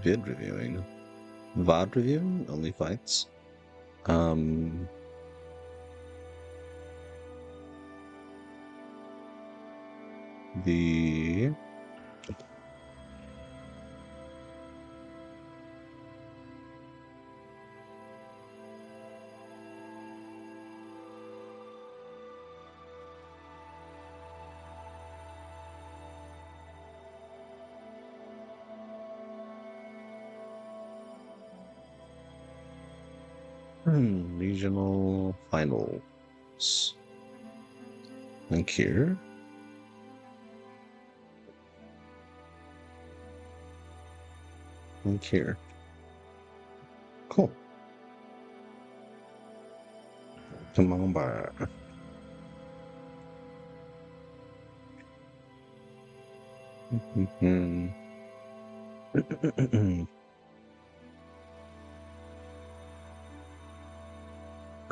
vid reviewing? VOD reviewing? Only fights? Um, the regional finals. Link here. Link here. Cool. Come on by.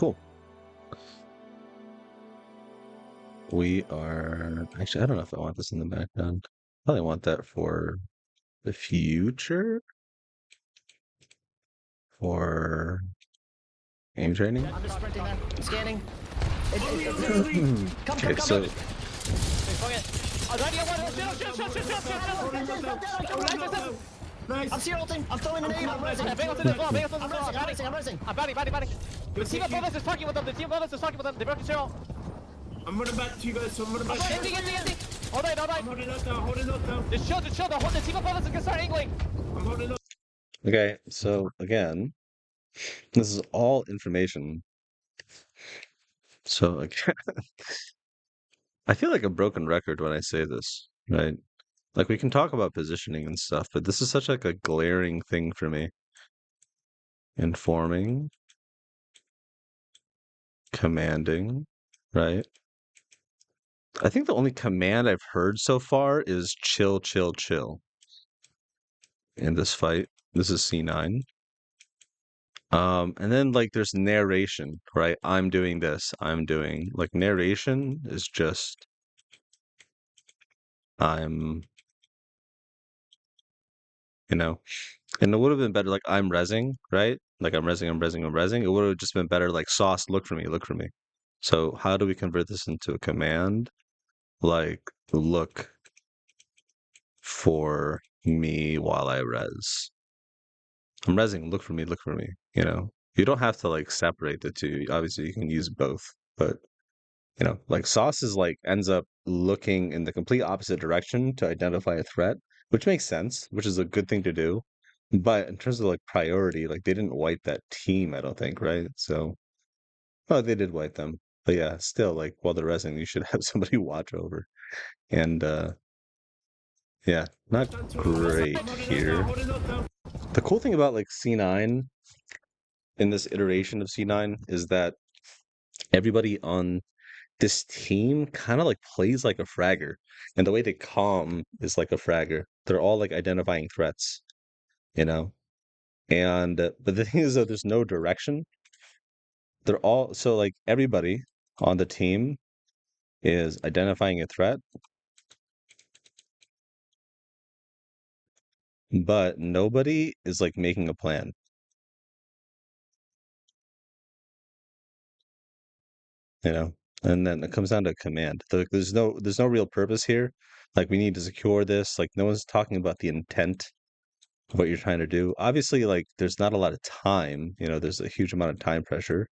Cool. We are actually, I don't know if I want this in the background. Probably want that for the future for aim training. I'm just sprinting there. I'm scanning. Come, Okay, so I'm zero ulting. I'm throwing an aim. I'm resing. I'm resing. I'm batting. The team above us is talking with them. They broke the zero. I'm running back to you guys. I'm running back. Empty. Hold on. I'm holding out now. Just chill. The team above us is gonna start angling. I'm holding up. okay, so again, this is all information. So like, I feel like a broken record when I say this, right? Like we can talk about positioning and stuff, but this is such like a glaring thing for me. Informing, commanding, right? I think the only command I've heard so far is chill in this fight. This is C9. And then like there's narration, right? I'm doing this, I'm doing like narration is just I'm you know, and it would have been better like I'm rezzing, right? Like I'm rezzing. It would have just been better like sauce, look for me. So how do we convert this into a command? Like look for me while I res. I'm rezzing, look for me, you know. You don't have to like separate the two. Obviously you can use both, but you know, like sauce is like ends up looking in the complete opposite direction to identify a threat, which makes sense, which is a good thing to do. But in terms of like priority, like they didn't wipe that team, I don't think, right? So, oh, they did wipe them. But yeah, still like while they're resting, you should have somebody watch over. And yeah, not great here. The cool thing about like C9 in this iteration of C9 is that everybody on this team kind of like plays like a fragger, and the way they calm is like a fragger. They're all like identifying threats, you know. And but the thing is that there's no direction. They're all so like everybody on the team is identifying a threat, but nobody is like making a plan, you know. And then it comes down to command. There's no real purpose here. Like we need to secure this. Like no one's talking about the intent what you're trying to do. Obviously, like there's not a lot of time, you know, there's a huge amount of time pressure.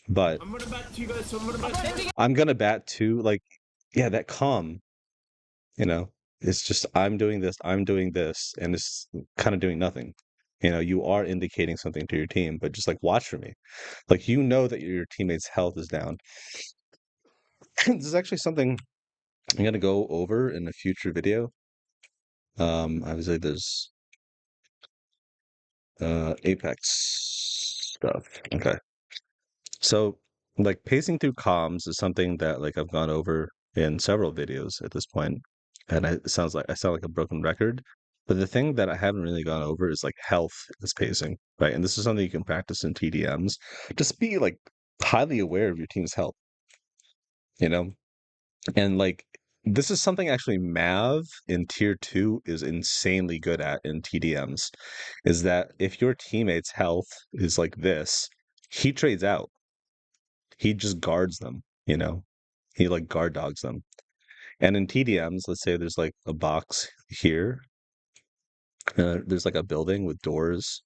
But I'm running back to you guys. I'm running back. I'm gonna bat too, like, yeah, that calm, you know, it's just I'm doing this, and it's kind of doing nothing. You know, you are indicating something to your team, but just like watch for me. Like you know that your teammate's health is down. This is actually something I'm gonna go over in a future video. Obviously there's Apex stuff. Okay. So, like pacing through comms is something that like I've gone over in several videos at this point, and it sounds like I sound like a broken record. But the thing that I haven't really gone over is like health is pacing, right? And this is something you can practice in TDMs. Just be like highly aware of your team's health, you know, and like this is something actually Mav in tier 2 is insanely good at in TDMs, is that if your teammate's health is like this, he trades out. He just guards them, you know? He like guard dogs them. And in TDMs, let's say there's like a box here. There's like a building with doors.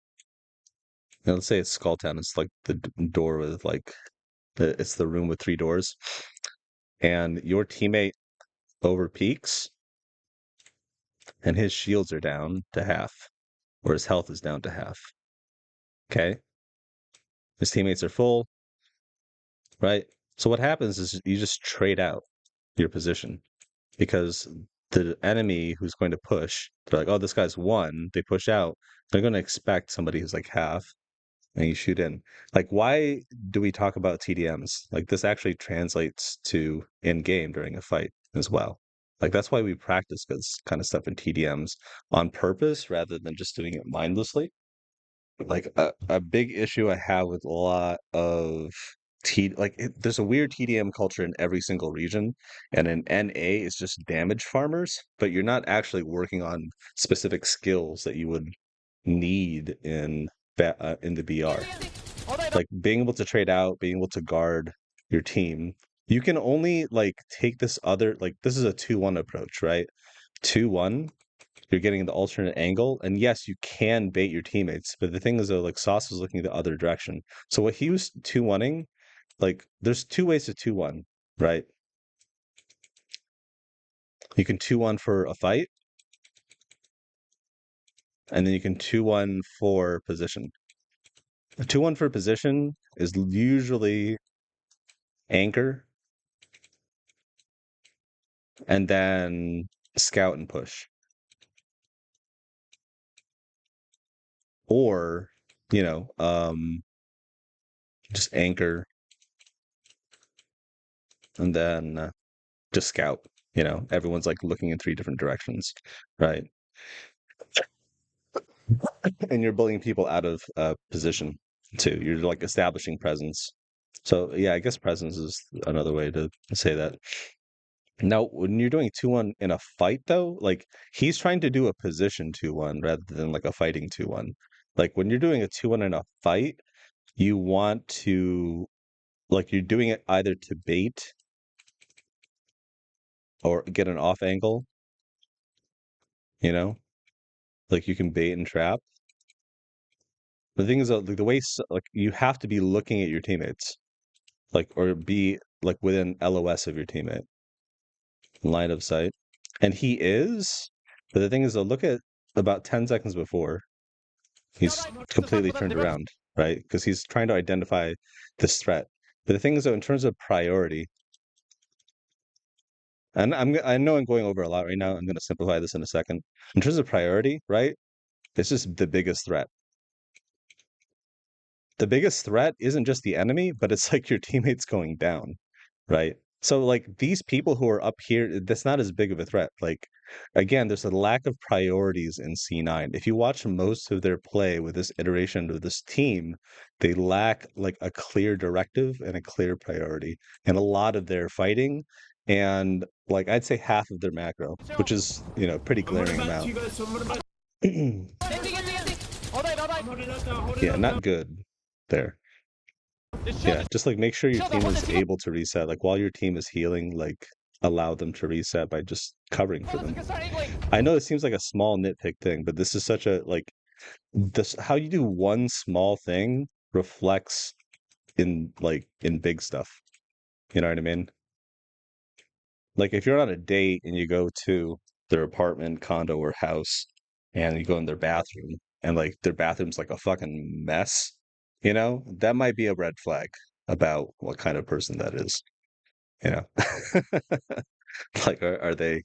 And let's say it's Skull Town. It's like the door with like it's the room with 3 doors. And your teammate over peaks and his shields are down to half, or his health is down to half. Okay. His teammates are full, right? So what happens is you just trade out your position because the enemy who's going to push, they're like, oh, this guy's 1. They push out. They're going to expect somebody who's like half, and you shoot in. Like, why do we talk about TDMs? Like, this actually translates to in game during a fight as well. Like, that's why we practice this kind of stuff in TDMs on purpose rather than just doing it mindlessly. Like, a big issue I have with a lot of there's a weird TDM culture in every single region, and in NA it's just damage farmers, but you're not actually working on specific skills that you would need in the BR. Like being able to trade out, being able to guard your team. You can only like take this other like this is a 2-1 approach, right? 2-1, you're getting the alternate angle, and yes, you can bait your teammates, but the thing is though, like Sauce was looking the other direction. So what he was 2-1ing, like there's 2 ways to 2-1, right? You can 2-1 for a fight, and then you can 2-1 for position. A 2-1 for position is usually anchor and then scout and push. Or, you know, just anchor and then just scout. You know, everyone's like looking in 3 different directions, right? And you're bullying people out of position too. You're like establishing presence. So yeah, I guess presence is another way to say that. Now, when you're doing 2-1 in a fight, though, like he's trying to do a position 2-1 rather than like a fighting 2-1. Like when you're doing a 2-1 in a fight, you want to like you're doing it either to bait or get an off angle, you know? Like you can bait and trap. The thing is, like the way like you have to be looking at your teammates, like or be like within LOS of your teammate, line of sight, and he is. But the thing is, though, look at about 10 seconds before he's completely turned around, right? Because he's trying to identify this threat. But the thing is, though, in terms of priority, and I know I'm going over a lot right now. I'm going to simplify this in a second. In terms of priority, right? This is the biggest threat. The biggest threat isn't just the enemy, but it's like your teammates going down, right? So like these people who are up here, that's not as big of a threat. Like again, there's a lack of priorities in C9. If you watch most of their play with this iteration of this team, they lack like a clear directive and a clear priority. And a lot of their fighting and like I'd say half of their macro, which is, you know, pretty I'm running glaring back to amount. you guys. I'm running back. I'm holding up now. Holding Yeah, up not now. good there. Yeah, just like make sure your team is able to reset. Like while your team is healing, like allow them to reset by just covering for them. I know it seems like a small nitpick thing, but this is such a like this how you do one small thing reflects in big stuff. You know what I mean? Like if you're on a date and you go to their apartment, condo, or house, and you go in their bathroom, and like their bathroom's like a fucking mess, you know, that might be a red flag about what kind of person that is. You know, like are they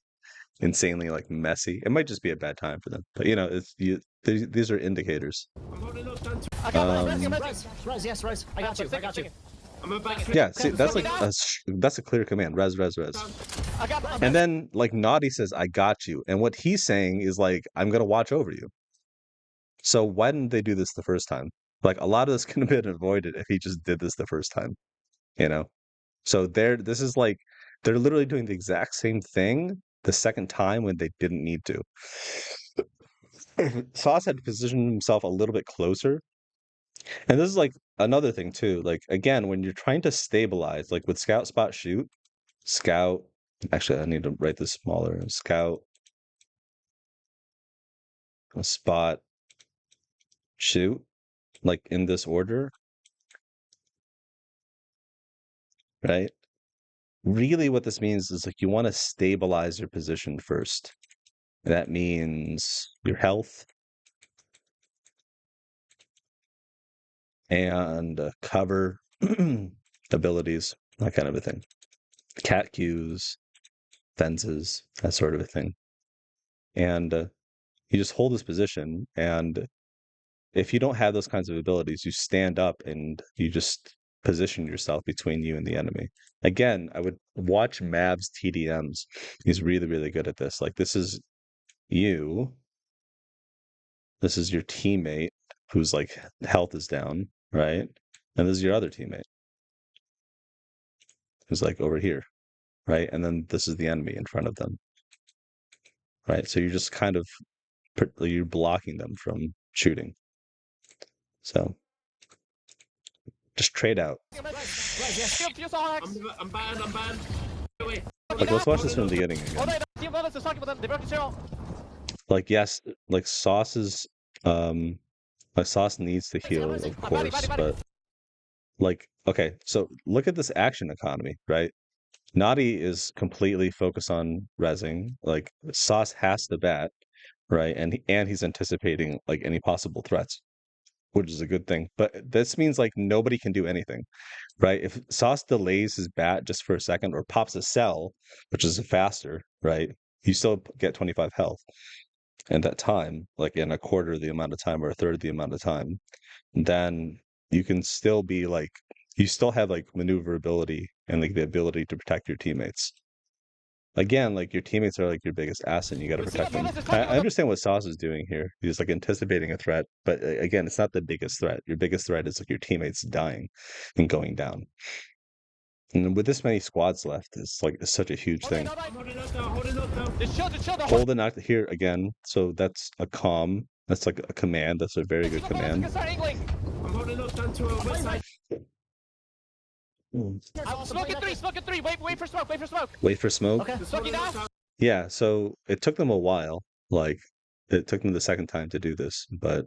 insanely like messy? It might just be a bad time for them, but you know, it's these are indicators. I'm holding up down. I got Res, yes, Res. I got you. I got you. I'm about to. Yeah, see, that's like that's a clear command. Res, res, res. I got And then like Naughty says, "I got you," and what he's saying is like, "I'm gonna watch over you." So why didn't they do this the first time? Like a lot of this could have been avoided if he just did this the first time, you know? So there, this is like They're literally doing the exact same thing the second time when they didn't need to. Sauce had to position himself a little bit closer. And this is like another thing too. Like again, when you're trying to stabilize, like with scout, spot, shoot, scout. Actually, I need to write this smaller. Scout, spot, shoot, like in this order, right? Really, what this means is like you want to stabilize your position first. That means your health and cover abilities, that kind of a thing. Cat cues, fences, that sort of a thing. And you just hold this position, and if you don't have those kinds of abilities, you stand up and you just position yourself between you and the enemy. Again, I would watch Mav's TDMs. He's really, really good at this. Like, this is you. This is your teammate whose like health is down, right? And this is your other teammate who's like over here, right? And then this is the enemy in front of them, right? So you're just kind of you're blocking them from shooting. So just trade out. I'm banned. Wait. Like, let's watch this from the beginning again. Team Brothers is talking about them. They broke the zero. Like, yes, like Sauce's like Sauce needs to heal, of course, but like, okay, so look at this action economy, right? Naughty is completely focused on rezzing. Like Sauce has to bat, right? And he's anticipating like any possible threats, which is a good thing. But this means like nobody can do anything, right? If Sauce delays his bat just for a second or pops a cell, which is faster, right? You still get 25 health. And that time, like in a quarter of the amount of time or a third of the amount of time, then you can still be like, you still have like maneuverability and like the ability to protect your teammates. Again, like your teammates are like your biggest asset and you got to protect them. I understand what Sauce is doing here. He's like anticipating a threat, but again, it's not the biggest threat. Your biggest threat is like your teammates dying and going down. And with this many squads left, it's like it's such a huge thing. Hold it lockdown. Just chill. Hold the knock here again. So that's a comm. That's like a command. That's a very good command. Start angling. I'm holding lockdown to a west side. Smoke at three. Wait for smoke. Wait for smoke. Okay. Smoking down. Yeah, so it took them a while. Like it took them the second time to do this, but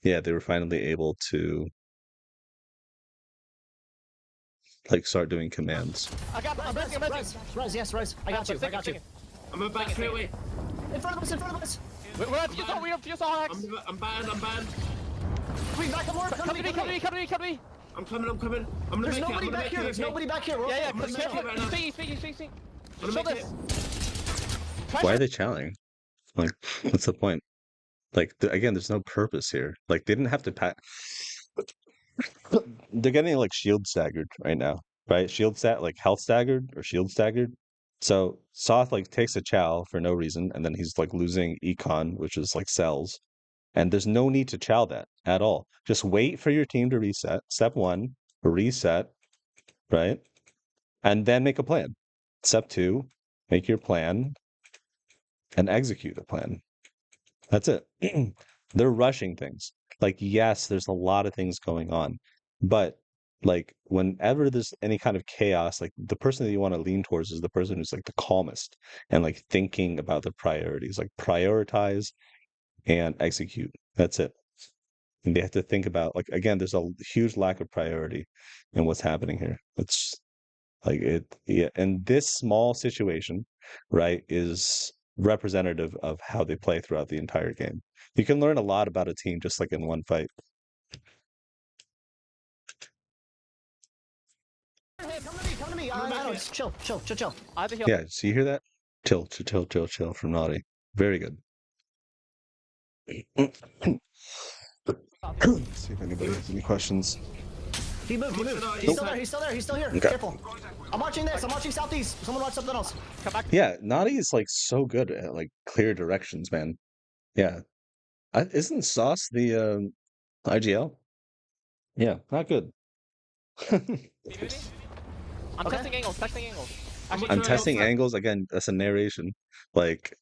yeah, they were finally able to like start doing commands. I'm resing. Res, yes, Res. I got you. I'm about to clear away. In front of us. We're on fuse all. We're on fuse all hacks. I'm banned. Wait, back more. Come to me. I'm coming. I'm gonna There's make nobody it. back here. There's nobody back here. Yeah. I'm gonna make it right now. Speak. I'm Chill gonna make this. it. Why are they challenging? Like, what's the point? Like, again, there's no purpose here. Like, they didn't have to pack. They're getting like shield staggered right now, right? Shield stat, like health staggered or shield staggered. So Soth like takes a chow for no reason, and then he's like losing econ, which is like cells. And there's no need to chow that at all. Just wait for your team to reset. Step one, reset, right? And then make a plan. Step two, make your plan and execute the plan. That's it. They're rushing things. Like, yes, there's a lot of things going on, but like whenever there's any kind of chaos, like the person that you want to lean towards is the person who's like the calmest and like thinking about the priorities, like prioritize and execute. That's it. And they have to think about like again, there's a huge lack of priority in what's happening here. It's like it, yeah. And this small situation, right, is representative of how they play throughout the entire game. You can learn a lot about a team just like in one fight. Hey, come to me. I don't. Chill. I have to heal. Yeah, so you hear that? Chill from Naughty. Very good. Let's see if anybody has any questions. He moved. He's still there. Okay. Careful. I'm watching this. I'm watching southeast. Someone watch something else. Come back. Yeah, Naughty is like so good at like clear directions, man. Yeah. Isn't Sauce the IGL? Yeah, not good. I'm Okay. testing angles, testing angles. I'm I'm trying testing outside. angles again. That's a narration. Like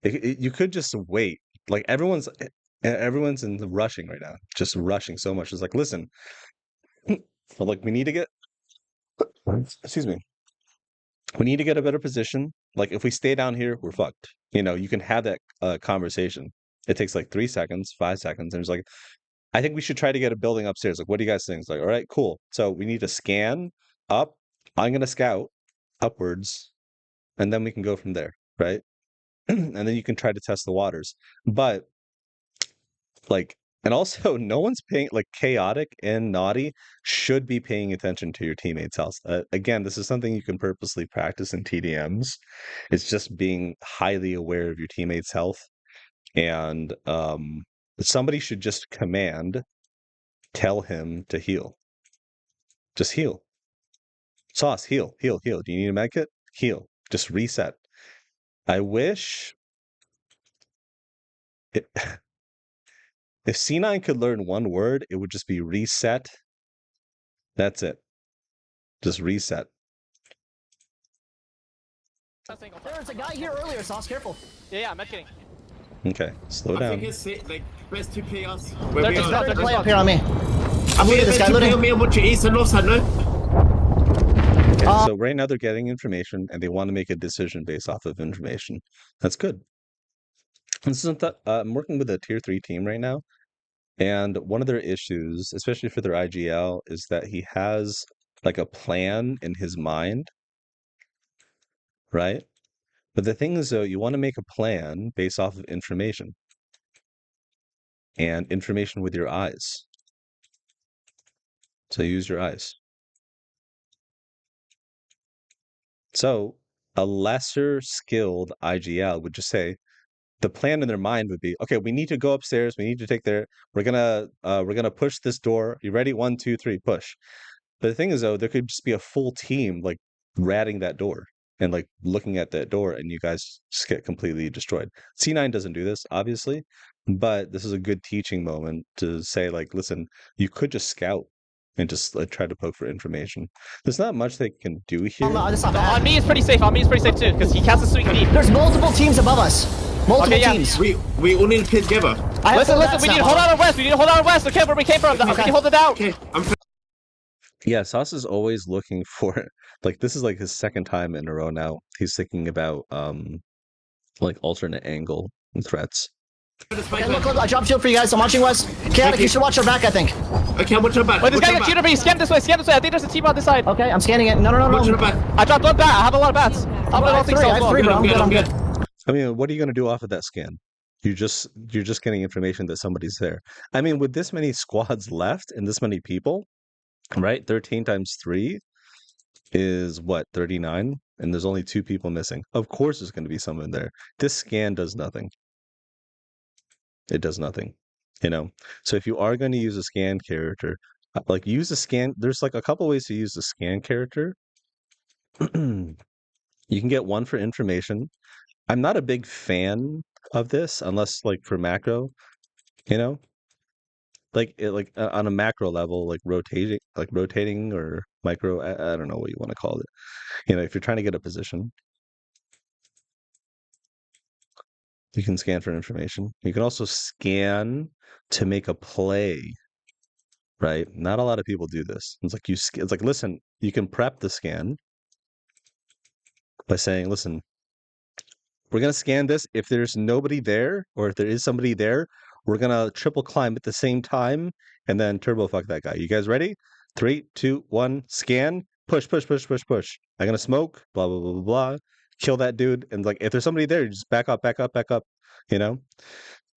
you could just wait. Like everyone's in the rushing right now, just rushing so much. It's like, listen, but like we need to get. Excuse me. We need to get a better position. Like if we stay down here, we're fucked. You know, you can have that conversation. It takes like 3 seconds, 5 seconds, and it's like, I think we should try to get a building upstairs. Like, what do you guys think? It's like, all right, cool. So we need to scan up. I'm gonna scout upwards, and then we can go from there, right? And then you can try to test the waters. But like, and also, no one's paying like chaotic and naughty should be paying attention to your teammates' health. Again, this is something you can purposely practice in TDMs. It's just being highly aware of your teammates' health, and somebody should just tell him to heal. Just heal. Sauce, heal, heal, heal. Do you need a med kit? Heal. Just reset. I wish it, if C9 could learn one word, it would just be reset. That's it. Just reset. Testing angle. There was a guy here earlier, Sauce. Careful. Yeah, I'm med kidding. Okay, slow I down. think it's like best to play us. They're Where we just are. not- There's they're a play just up here on me. I I'm mean, looting this best guy, to play looting. on me and watch your east and north side now. Okay, so right now they're getting information and they want to make a decision based off of information. That's good. This isn't that I'm working with a tier 3 team right now, and one of their issues, especially for their IGL, is that he has like a plan in his mind, right? But the thing is, though, you want to make a plan based off of information and information with your eyes. So use your eyes. So a lesser skilled IGL would just say, the plan in their mind would be, okay, we need to go upstairs. We need to take their. We're gonna push this door. You ready? 1, 2, 3, push. But the thing is, though, there could just be a full team like ratting that door and like looking at that door, and you guys just get completely destroyed. C9 doesn't do this, obviously, but this is a good teaching moment to say, like, listen, you could just scout and just like, try to poke for information. There's not much they can do here. That's not On bad. me is pretty safe. On me is pretty safe too, because he casts a swing deep. There's multiple teams above us. Multiple Okay, yeah. teams. We all need to play together. I have Listen, full listen. bats We need now. to hold on our west. We need to hold on our west. Okay, where we came from. We need to hold it down. Okay, I'm Yeah, Sauce is always looking for like this is like his second time in a row now. He's thinking about like alternate angle threats. Okay, look, I dropped shield for you guys. I'm watching West. Chaotic, you should watch your back, I think. Okay, I'm watching your back. Wait, this Watch guy your got back. shooter me. Scan this way. Scan this way. I think there's a team on this side. Okay, I'm scanning it. No, no, no, Watch your no. back. I dropped one bat. I have a lot of bats. Top I I don't have think three, so. I have three, bro. I'm good, I'm good. I mean, what are you going to do off of that scan? You're just getting information that somebody's there. I mean, with this many squads left and this many people, right? 13 times 3 is what, 39? And there's only 2 people missing. Of course there's going to be someone there. This scan does nothing. It does nothing, you know? So if you are going to use a scan character, like use a scan, there's like a couple ways to use the scan character. You can get one for information. I'm not a big fan of this unless like for macro, you know? On a macro level, like rotating or micro, I don't know what you want to call it. You know, if you're trying to get a position, you can scan for information. You can also scan to make a play, right? Not a lot of people do this. It's like it's like, listen, you can prep the scan by saying, listen, we're gonna scan this. If there's nobody there, or if there is somebody there, we're gonna triple climb at the same time and then turbo fuck that guy. You guys ready? 3, 2, 1, scan, push, push, push, push, push. I'm gonna smoke, blah, blah, blah, blah, blah. Kill that dude. And like if there's somebody there, you just back up, back up, back up, you know?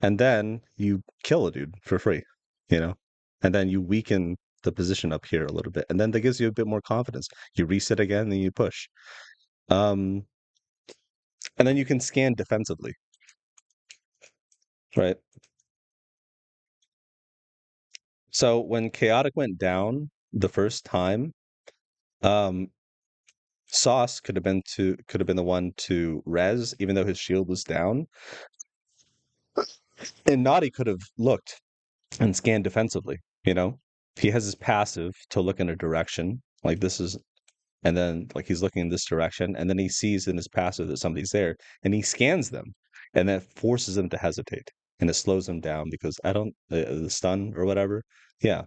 And then you kill a dude for free, you know? And then you weaken the position up here a little bit. And then that gives you a bit more confidence. You reset again, then you push. And then you can scan defensively, right? So when Chaotic went down the first time, Sauce could have been the one to res, even though his shield was down. And Naughty could have looked and scanned defensively, you know? he has his passive to look in a direction, like this is, and then like he's looking in this direction, and then he sees in his passive that somebody's there, and he scans them, and that forces him to hesitate, and it slows him down because I don't the stun or whatever. Yeah.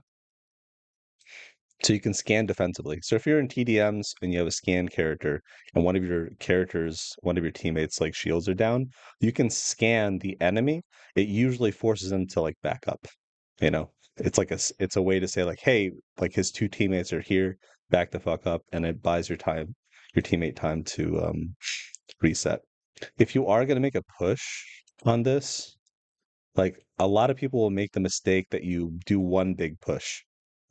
So you can scan defensively. So if you're in TDMs and you have a scan character and one of your teammates like shields are down, you can scan the enemy. It usually forces them to like back up. You know, it's a way to say like, hey, like his two teammates are here, back the fuck up, and it buys your teammate time to reset. If you are gonna make a push on this, like a lot of people will make the mistake that you do one big push,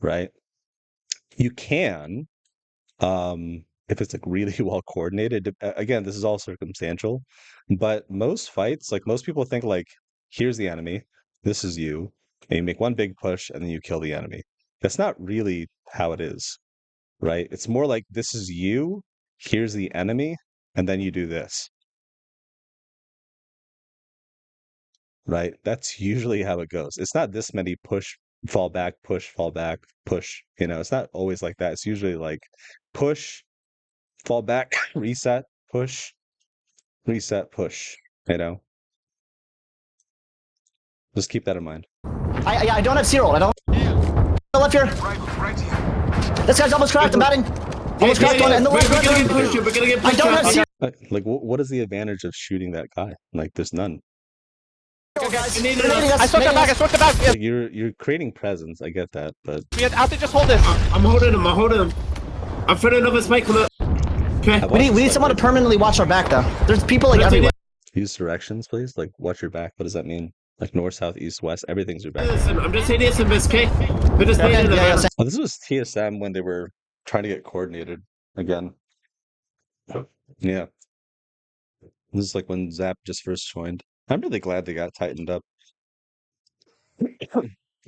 right? You can, if it's like really well coordinated. Again, this is all circumstantial, but most fights, like most people think like, here's the enemy, this is you, and you make one big push and then you kill the enemy. That's not really how it is, right? It's more like this is you, here's the enemy, and then you do this, right? That's usually how it goes. It's not this many push, fall back, push. You know, it's not always like that. It's usually like push, fall back, reset, push, push. You know, just keep that in mind. I don't have zero. I don't. Left here. This guy's almost cracked. I'm batting. Almost cracked one. And the We're left. gonna get pushed. We're gonna get I pushed. don't have zero. Like, what is the advantage of shooting that guy? Like, there's none. Guys. I need They're nading us, I switched it nading back. I us. switched it back. Like, you're creating presence. I get that, but We have to just hold this. I'm holding him. I'm throwing another spike on it. Okay. We need someone to permanently watch our back though. There's people like everywhere. use directions, please. Like, watch your back. What does that mean? Like north, south, east, west. Everything's your back. Listen, I'm just saying this in this, okay? We're just Okay, needing the yeah, man. Oh, this was TSM when they were trying to get coordinated again. Yeah. This is like when Zap just first joined. I'm really glad they got tightened up.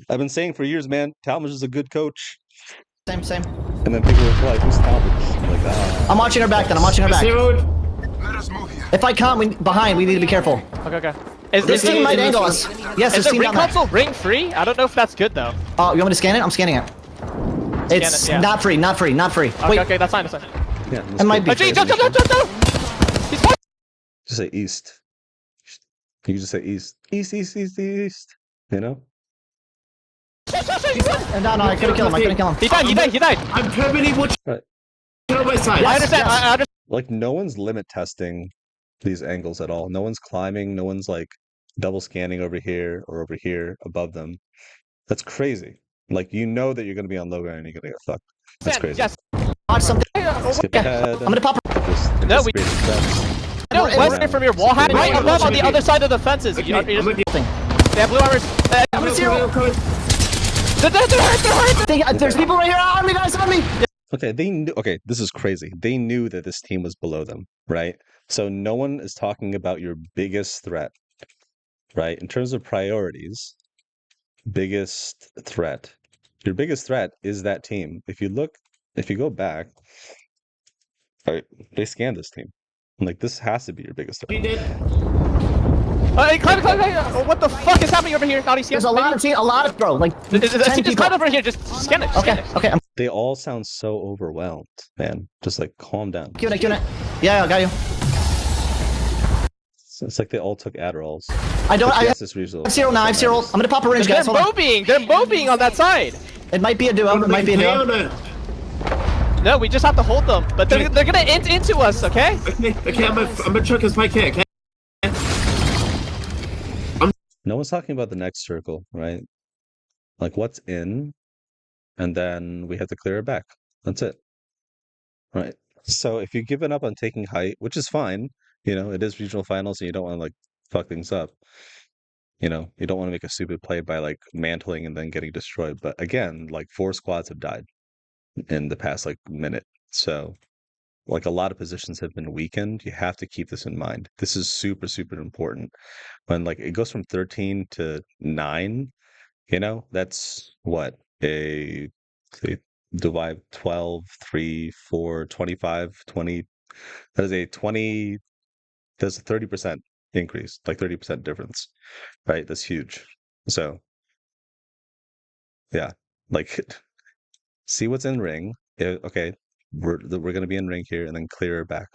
I've been saying for years, man, Talmadge is a good coach. Same. And then people were like, who's Talmadge? I'm like, ah. I'm watching her back then. I'm watching her back. Zeroed. If I can't, we need to be careful. Okay. This team might angle us. Yes, Is this the team ring down there. console ring free? I don't know if that's good though. Oh, you want me to scan it? I'm scanning it. It's yeah. not free. Wait, Okay, that's fine. Yeah, it might be. Oh, gee, jump! He's fine. just say east. You can just say east. East. You know? No, I couldn't kill him. He died. I'm permanently watching Right. on my side. I understand. yes. I understand. Like, no one's limit testing these angles at all. No one's climbing. No one's like double scanning over here or over here above them. That's crazy. Like, you know that you're going to be on low ground and you're going to get fucked. That's crazy. Yes. Watch something. Skip Yeah. ahead. I'm gonna pop her. Just No, we- anticipating threats. No, We're- Western from your wall hat Right right above on the other side of the fences. Okay, You- I'm with you. They have blue armors. I'm gonna zero. Coming. There's people right here. On me, guys, on me. Okay, they knew. Okay, this is crazy. They knew that this team was below them, right? So no one is talking about your biggest threat, right? In terms of priorities, biggest threat. Your biggest threat is that team. If you go back, all right, they scanned this team. Like, this has to be your biggest He threat. did. Climb. Oh, what the fuck is happening over here? Naughty scan. There's a lot of bro. Like Just 10 climb people. over here. Just scan it. Scan it. Okay. I'm They all sound so overwhelmed, man. Just like calm down. queuing it. Yeah, I got you. It's like they all took Adderalls. I don't. I Yes, this result. have zero now. I have zero. I'm gonna pop a range, They're guys. Hold on. mobbing. They're mobbing on that side. It might be a duo. It might be a Play duo. on it. No, we just have to hold them. But they're gonna int into us, okay? Okay, I'm a chuck a spike here, okay? No one's talking about the next circle, right? Like, what's in, and then we have to clear it back. That's it. Right. So if you've given up on taking height, which is fine, you know, it is regional finals and you don't want to like fuck things up. You know, you don't want to make a stupid play by like mantling and then getting destroyed. But again, like 4 squads have died in the past like minute. So like a lot of positions have been weakened. You have to keep this in mind. This is super, super important. When like it goes from 13 to 9, you know, that's what say, divide 12, 3, 4, 25, 20. That is a 20, that's a 30% increase, like 30% difference, right? That's huge. So, yeah, Like, see what's in ring. Okay, we're gonna be in ring here, and then clear her back.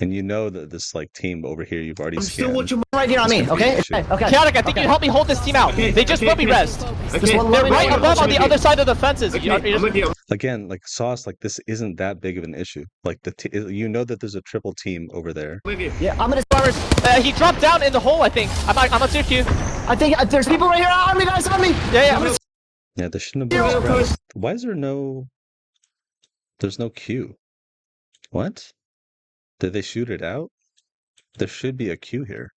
And you know that this like team over here you've already I'm still scanned. watching. Right here on It's me, gonna be an okay? issue. Okay. Chaotic, I think you help me hold this team out. Okay, They just okay, will be okay. rest. Okay, one They're let me right know. above on the Okay. other side of the fences. Okay, You I'm with you. Again, like Sauce, like this isn't that big of an issue. Like you know that there's a triple team over there. I'm with you. Yeah, I'm gonna. He dropped down in the hole, I think. I'm on tier Q. I think there's people right here on me, guys, on me. Yeah, I'm gonna... Yeah, there shouldn't have Zero been push. rest. Why is there no? There's no Q. What? Did they shoot it out? There should be a Q here.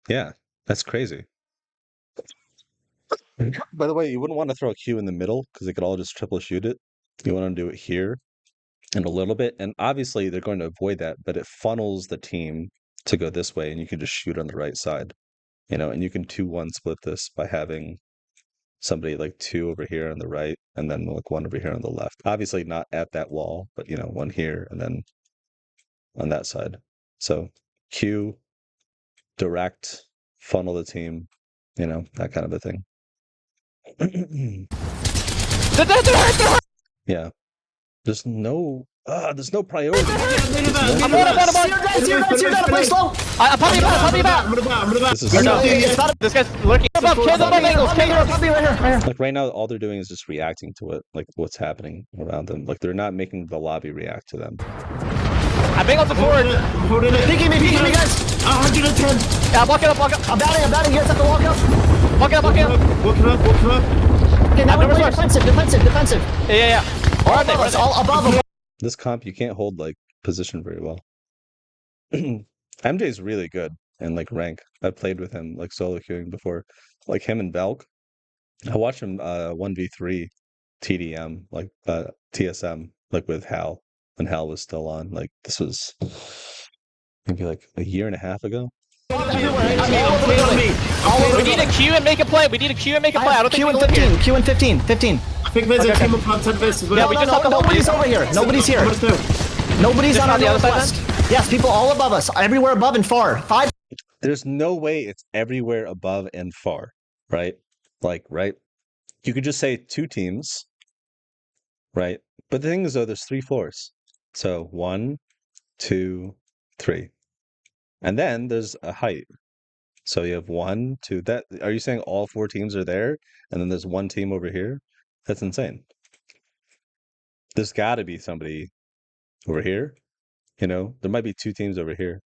Yeah, that's crazy. By the way, you wouldn't want to throw a Q in the middle because they could all just triple shoot it. You want to do it here and a little bit. And obviously they're going to avoid that, but it funnels the team to go this way and you can just shoot on the right side. You know, and you can 2-1 split this by having somebody like 2 over here on the right and then like 1 over here on the left. Obviously not at that wall, but you know, 1 here and then on that side. So Q, direct, funnel the team, you know, that kind of a thing. Yeah. There's no priority. I'm on. You're down, play slow. I'm popping you back. I'm gonna back. This is No, stupid. it's not This guy's lurking above. Kill the above angles. Kill the above. right here. Like right now, all they're doing is just reacting to it, like what's happening around them. Like they're not making the lobby react to them. I'm bang on the forward. I'm holding it. Peeking me, guys. 110. Yeah, walk it up. I'm batting. You guys have to walk up. Walk it up. Walking up. Okay, now we're Numbers playing first. defensive. Yeah. All above us, all above them. This comp, you can't hold like position very well. MJ's really good in like rank. I've played with him like solo queuing before, like him and Belk. I watched him 1v3 TDM, like TSM, like with Hal when Hal was still on. Like this was maybe like a year and a half ago. We need a Q and make a play. I don't think we can live here. Q and 15. I think there's a team of plants on this as well. Yeah, we just have to hold Nobody's these. over here. Nobody's here. Nobody's Just on on our the other side northwest. Yes, people all above us. Everywhere above and far. 5. There's no way it's everywhere above and far, right? Like, right? You could just say 2 teams, right? But the thing is, though, there's 3 floors. So 1, 2, 3. And then there's a height. So you have 1, 2. That are you saying all 4 teams are there? And then there's 1 team over here? That's insane. There's got to be somebody over here. You know, there might be 2 teams over here.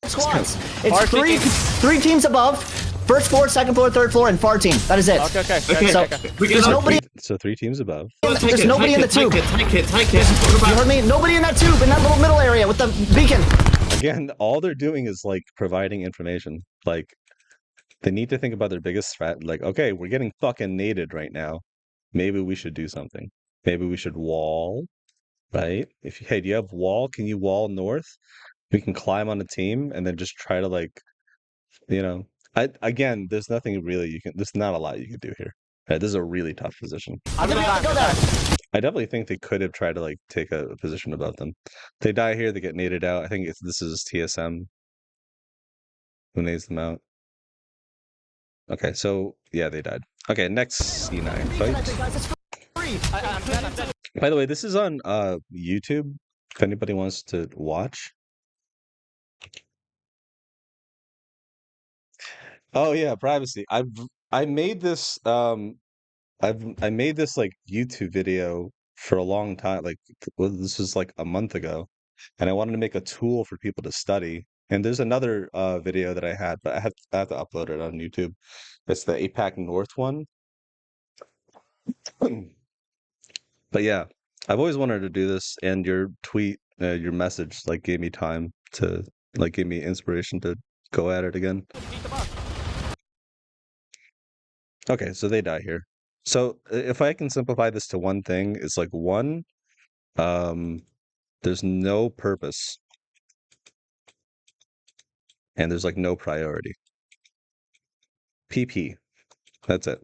Squads. It's three teams above. First floor, second floor, third floor, and far team. That is it. Okay. So there's nobody. So 3 teams above. There's nobody in the tube. Take it. You heard me? Nobody in that tube in that little middle area with the beacon. Again, all they're doing is like providing information. Like they need to think about their biggest threat. Like, okay, we're getting fucking naded right now. Maybe we should do something. Maybe we should wall, right? Hey, do you have wall? Can you wall north? We can climb on a team and then just try to like, you know. Again, there's nothing really you can. There's not a lot you can do here. Right, this is a really tough position. I'm gonna have to go there. I definitely think they could have tried to like take a position above them. They die here, they get naded out. I think this is TSM who nades them out. Okay, so yeah, they died. Okay, next C9 fight. By the way, this is on YouTube. If anybody wants to watch. Oh yeah, privacy. I made this I made this like YouTube video for a long time. Like this was like a month ago, and I wanted to make a tool for people to study. And there's another video that I had, but I have to upload it on YouTube. It's the APAC North one. But yeah, I've always wanted to do this, and your tweet, your message, like gave me time to like gave me inspiration to go at it again. Okay, so they die here. So if I can simplify this to one thing, it's like 1, there's no purpose. And there's like no priority. PP. That's it.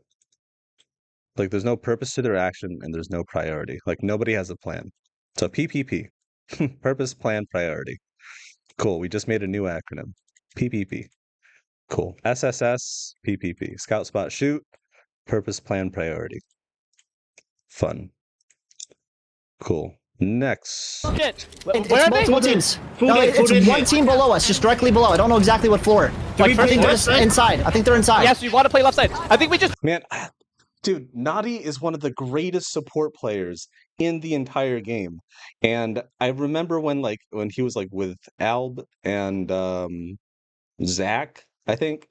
Like there's no purpose to their action and there's no priority. Like nobody has a plan. So PPP. Purpose, plan, priority. Cool. We just made a new acronym. PPP. Cool. SSS, PPP. Scout, spot, shoot. Purpose, plan, priority. Fun. Cool. Next. Shit. It's Where are they? multiple teams. Full No, in, full it's in one here. team below us, just directly below. I don't know exactly what floor. Like, I think they're first just inside. I think they're inside. Yes, you want to play left side. I think we just. Man, dude, Nadi is one of the greatest support players in the entire game. And I remember when he was like with Alb and Zach, I think.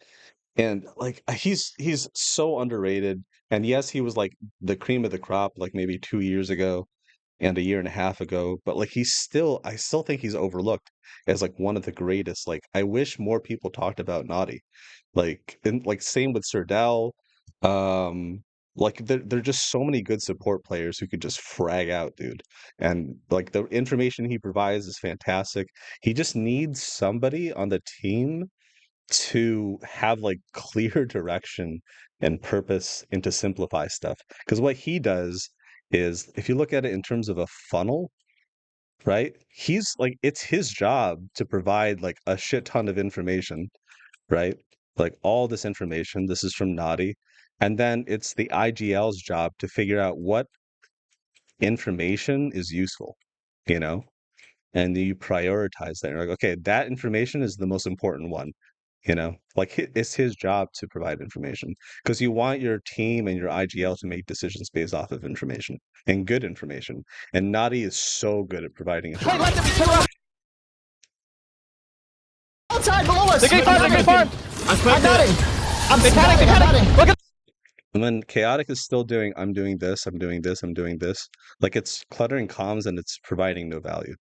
And like he's so underrated. And yes, he was like the cream of the crop like maybe 2 years ago and a year and a half ago, but like I still think he's overlooked as like one of the greatest. Like I wish more people talked about Naughty. Like and like same with Serdell. Um like there are just so many good support players who could just frag out, dude. And like the information he provides is fantastic. He just needs somebody on the team to have like clear direction and purpose and to simplify stuff. Because what he does is, if you look at it in terms of a funnel, right? He's like, it's his job to provide like a shit ton of information, right? Like all this information, this is from Naughty. And then it's the IGL's job to figure out what information is useful, you know? And you prioritize that. You're like, okay, that information is the most important one. Like it's his job to provide information because you want your team and your IGL to make decisions based off of information and good information. And Nadi is so good at providing Wait, information. let them be too. Outside below us. They're getting farmed. They're getting farmed. I I'm spiked batting. it. I'm They panic. They batting. I'm panic. batting. Look at. And then Chaotic is still doing, I'm doing this, I'm doing this, I'm doing this. Like it's cluttering comms and it's providing no value.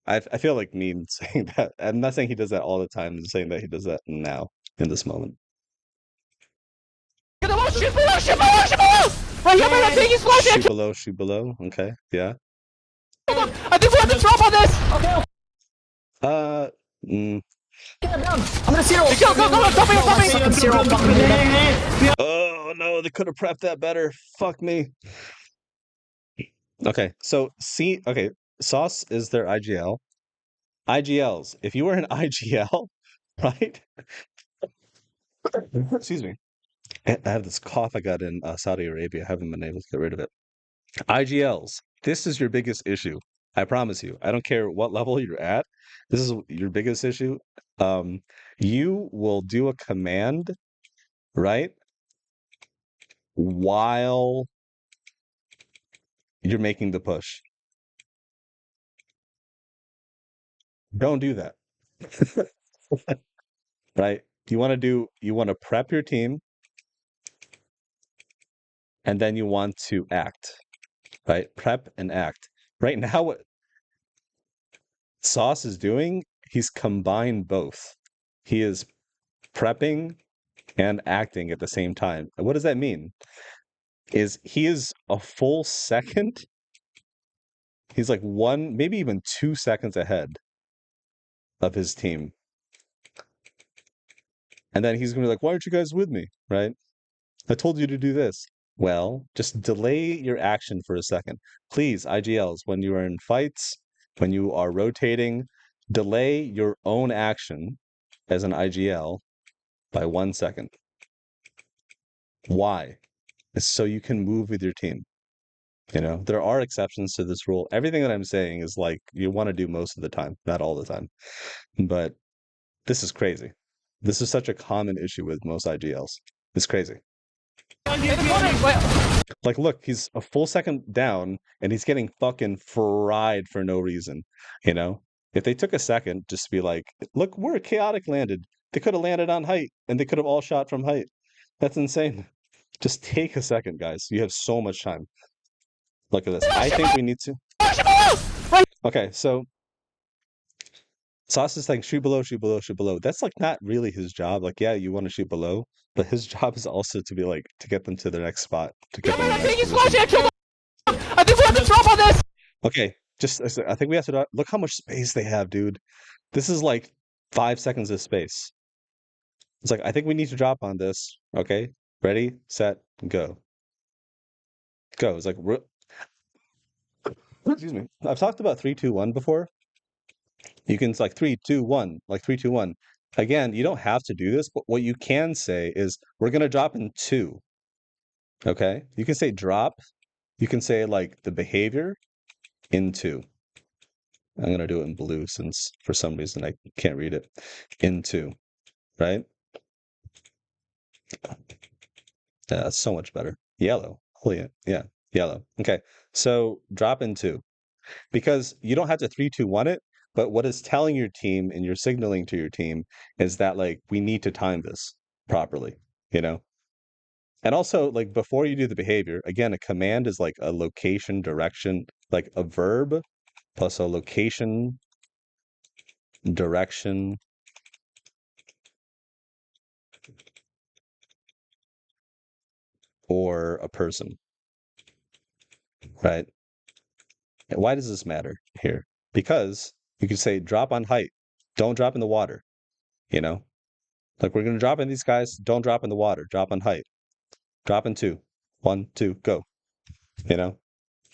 I feel like me saying that. I'm not saying he does that all the time. I'm saying that he does that now in this moment. Get them all. Shoot below. Shoot below. Shoot below. Right here, man. Big explosion. Shoot below. Okay, yeah. I think we have to drop on this. Okay. Get him down. I'm gonna zero. Go. Stop me. Fucking zero. Fucking me. Oh no, they could have prepped that better. Fuck me. Okay, so Sauce is their IGL. IGLs. If you were an IGL, right? Excuse me. I have this cough I got in Saudi Arabia. I haven't been able to get rid of it. IGLs. This is your biggest issue. I promise you. I don't care what level you're at. This is your biggest issue. You will do a command, right? While you're making the push. Don't do that. Right? You want to prep your team and then you want to act. Right? Prep and act. Right now what Sauce is doing, he's combined both. He is prepping and acting at the same time. And what does that mean? Is he is a full second, he's like 1, maybe even 2 seconds ahead of his team. And then he's gonna be like, why aren't you guys with me? Right? I told you to do this. Well, just delay your action for a second. Please, IGLs, when you are in fights, when you are rotating, delay your own action as an IGL by 1 second. Why? It's so you can move with your team. There are exceptions to this rule. Everything that I'm saying is like you want to do most of the time, not all the time. But this is crazy. This is such a common issue with most IGLs. It's crazy. Like, look, he's a full second down and he's getting fucking fried for no reason. If they took a second just to be like, look, where Chaotic landed. They could have landed on height and they could have all shot from height. That's insane. Just take a second, guys. You have so much time. Look at this. I think we need to. Okay, so Sauce is like shoot below, shoot below, shoot below. That's like not really his job. Like, yeah, you want to shoot below, but his job is also to be like to get them to the next spot. To get them to the next position. I think we have to drop on this. Okay, I think we have to look how much space they have, dude. This is like 5 seconds of space. It's like I think we need to drop on this. Okay, ready, set, go. Go. It's like excuse me. I've talked about 3-2-1 before. You can, it's like 3-2-1, like 3-2-1. Again, you don't have to do this, but what you can say is we're going to drop in 2. Okay, you can say drop. You can say like the behavior into. I'm gonna do it in blue since for some reason I can't read it. Into, right? Yeah, that's so much better. Yellow. Holy yeah, yeah, yellow. Okay, so drop into because you don't have to 3, 2, 1 it, but what it's telling your team and you're signaling to your team is that like we need to time this properly, you know? And also like before you do the behavior, again, a command is like a location, direction, like a verb plus a location, direction, or a person, right? And why does this matter here? Because you can say drop on height, don't drop in the water, you know? Like we're gonna drop in these guys, don't drop in the water, drop on height, drop in 2, 1, 2, go, you know?